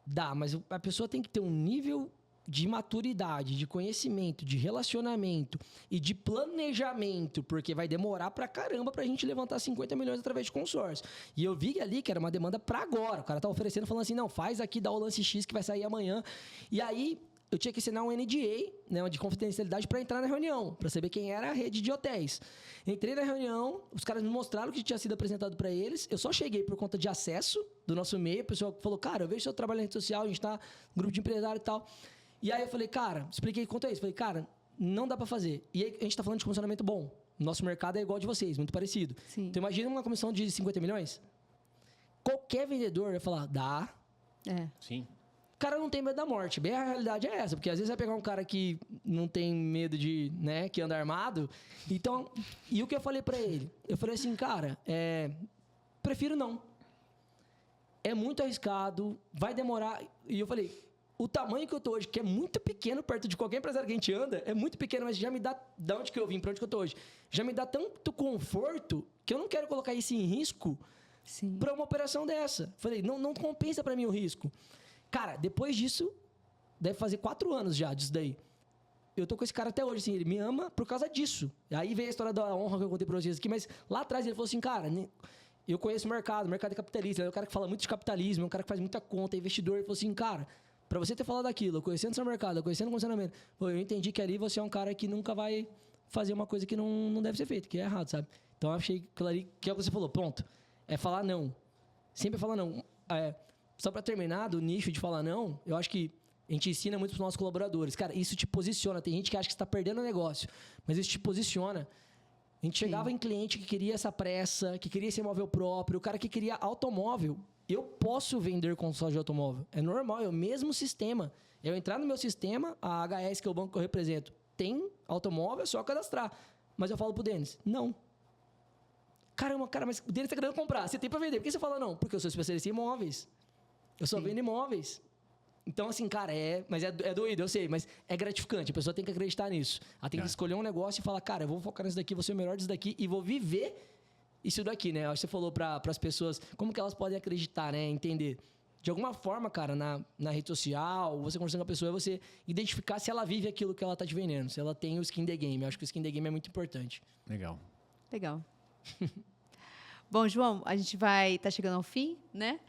Dá, mas a pessoa tem que ter um nível de maturidade, de conhecimento, de relacionamento e de planejamento, porque vai demorar pra caramba pra gente levantar 50 milhões através de consórcio. E eu vi ali que era uma demanda pra agora. O cara tá oferecendo, falando assim, não, faz aqui, dá o lance X que vai sair amanhã. E aí, eu tinha que assinar um NDA, né, de confidencialidade, para entrar na reunião, para saber quem era a rede de hotéis. Entrei na reunião, os caras me mostraram o que tinha sido apresentado para eles. Eu só cheguei por conta de acesso do nosso e-mail. O pessoal falou, cara, eu vejo seu trabalho na rede social, a gente tá no grupo de empresário e tal. E aí eu falei, cara, expliquei quanto é isso. Falei, cara, não dá para fazer. E aí a gente tá falando de comissionamento bom. Nosso mercado é igual de vocês, muito parecido. Sim. Então imagina uma comissão de 50 milhões. Qualquer vendedor vai falar, dá. Sim. O cara não tem medo da morte. Bem, a realidade é essa. Porque às vezes vai pegar um cara que não tem medo de, né, que anda armado. Então, e o que eu falei pra ele? Eu falei assim, cara, prefiro não. É muito arriscado, vai demorar. E eu falei, o tamanho que eu tô hoje, que é muito pequeno perto de qualquer empresário que a gente anda, é muito pequeno, mas já me dá, de onde que eu vim, pra onde que eu tô hoje, já me dá tanto conforto que eu não quero colocar isso em risco para uma operação dessa. Falei, não compensa para mim o risco. Cara, depois disso, deve fazer 4 anos já disso daí. Eu tô com esse cara até hoje, assim, ele me ama por causa disso. Aí veio a história da honra que eu contei pra vocês aqui, mas lá atrás ele falou assim, cara, eu conheço o mercado é capitalista, é um cara que fala muito de capitalismo, é um cara que faz muita conta, é investidor. Ele falou assim, cara, pra você ter falado aquilo, conhecendo o seu mercado, conhecendo o funcionamento, eu entendi que ali você é um cara que nunca vai fazer uma coisa que não deve ser feita, que é errado, sabe? Então eu achei que ali, que é o que você falou, pronto, é falar não. Sempre falar não. Só pra terminar, do nicho de falar não, eu acho que a gente ensina muito pros nossos colaboradores. Cara, isso te posiciona. Tem gente que acha que você tá perdendo o negócio, mas isso te posiciona. A gente chegava em cliente que queria essa pressa, que queria esse imóvel próprio, o cara que queria automóvel. Eu posso vender consórcio de automóvel. É normal, é o mesmo sistema. Eu entrar no meu sistema, a HS, que é o banco que eu represento, tem automóvel, é só cadastrar. Mas eu falo pro Denis, não. Caramba, cara, mas o Denis tá querendo comprar. Você tem pra vender. Por que você fala não? Porque eu sou especialista em imóveis. Eu só vendo imóveis. Então, assim, cara, mas é doído, eu sei, mas é gratificante. A pessoa tem que acreditar nisso. Ela tem que escolher um negócio e falar, cara, eu vou focar nisso daqui, vou ser o melhor disso daqui e vou viver isso daqui, né? Acho que você falou para as pessoas como que elas podem acreditar, né? Entender. De alguma forma, cara, na rede social, você conversando com a pessoa, é você identificar se ela vive aquilo que ela tá te vendendo, se ela tem o skin the game. Eu acho que o skin the game é muito importante. Legal. Legal. Bom, João, a gente tá chegando ao fim, né?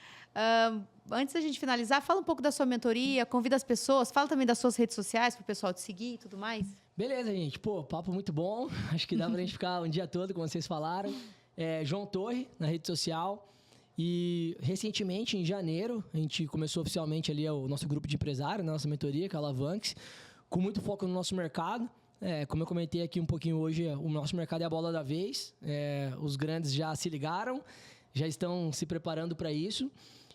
Antes da gente finalizar, fala um pouco da sua mentoria, convida as pessoas, fala também das suas redes sociais para o pessoal te seguir e tudo mais. Beleza, gente. Pô, papo muito bom. Acho que dá pra gente ficar um dia todo, como vocês falaram. João Torre, na rede social. E recentemente, em janeiro, a gente começou oficialmente ali o nosso grupo de empresários, nossa mentoria, que é a Alavanques, com muito foco no nosso mercado. Como eu comentei aqui um pouquinho hoje, o nosso mercado é a bola da vez. Os grandes já se ligaram, já estão se preparando para isso.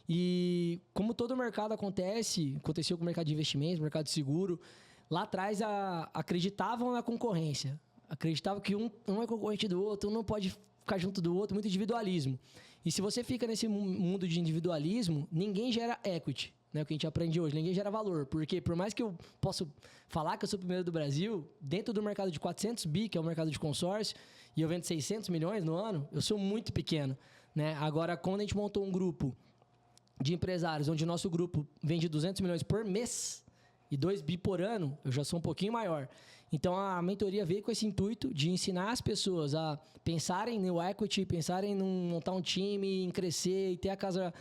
E como todo mercado aconteceu com o mercado de investimentos, mercado de seguro, lá atrás acreditavam na concorrência. Acreditavam que um é concorrente do outro, um não pode ficar junto do outro, muito individualismo. E se você fica nesse mundo de individualismo, ninguém gera equity, né? O que a gente aprende hoje, ninguém gera valor. Porque por mais que eu possa falar que eu sou o primeiro do Brasil, dentro do mercado de 400 bi, que é o mercado de consórcio, e eu vendo 600 milhões no ano, eu sou muito pequeno, né? Agora, quando a gente montou um grupo de empresários, onde o nosso grupo vende 200 milhões por mês e 2 bi por ano, eu já sou um pouquinho maior. Então, a mentoria veio com esse intuito de ensinar as pessoas a pensarem no equity, pensarem em montar um time, em crescer e ter a casa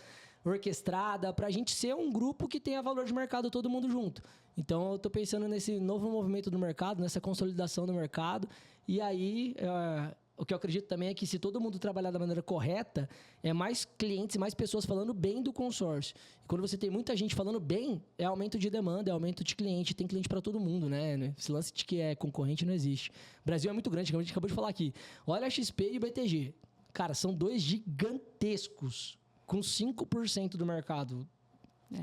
orquestrada, para a gente ser um grupo que tenha valor de mercado todo mundo junto. Então, eu estou pensando nesse novo movimento do mercado, nessa consolidação do mercado. E aí, o que eu acredito também é que se todo mundo trabalhar da maneira correta, mais clientes, mais pessoas falando bem do consórcio. E quando você tem muita gente falando bem, é aumento de demanda, é aumento de cliente. Tem cliente para todo mundo, né? Esse lance de que é concorrente não existe. O Brasil é muito grande, como a gente acabou de falar aqui. Olha a XP e o BTG. Cara, são dois gigantescos, com 5% do mercado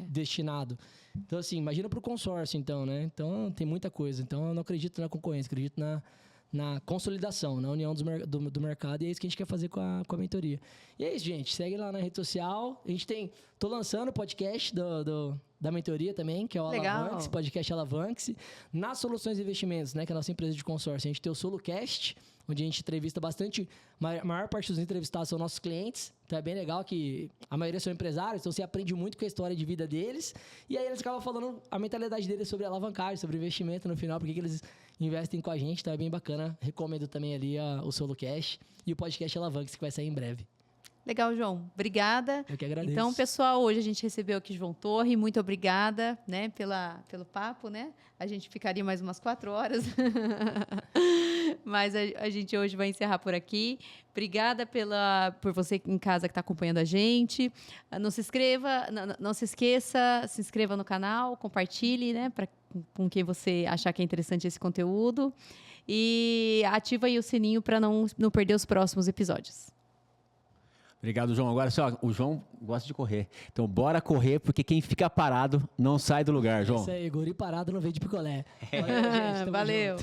destinado. Então, assim, imagina para o consórcio, então, né? Então, tem muita coisa. Então, eu não acredito na concorrência, acredito na consolidação, na união do mercado, e é isso que a gente quer fazer com a mentoria. E é isso, gente. Segue lá na rede social. A gente tô lançando o podcast da mentoria também, que é o Alavanques, podcast Alavanques, nas Soluções de Investimentos, né, que é a nossa empresa de consórcio. A gente tem o SoloCast, onde a gente entrevista bastante, a maior parte dos entrevistados são nossos clientes, então é bem legal que a maioria são empresários, então você aprende muito com a história de vida deles, e aí eles acabam falando a mentalidade deles sobre alavancagem, sobre investimento no final, porque que eles investem com a gente, então é bem bacana. Recomendo também ali o SoloCast e o podcast Alavanques, que vai sair em breve. Legal, João. Obrigada. Eu que agradeço. Então, pessoal, hoje a gente recebeu aqui João Torre. Muito obrigada, né, pelo papo, né? A gente ficaria mais umas 4 horas. Mas a gente hoje vai encerrar por aqui. Obrigada por você em casa que está acompanhando a gente. Não se esqueça, se inscreva no canal, compartilhe, né, com quem você achar que é interessante esse conteúdo. E ativa aí o sininho para não perder os próximos episódios. Obrigado, João. Agora, o João gosta de correr. Então, bora correr, porque quem fica parado não sai do lugar, João. Isso aí, guri parado não vem de picolé. Valeu, gente. Valeu.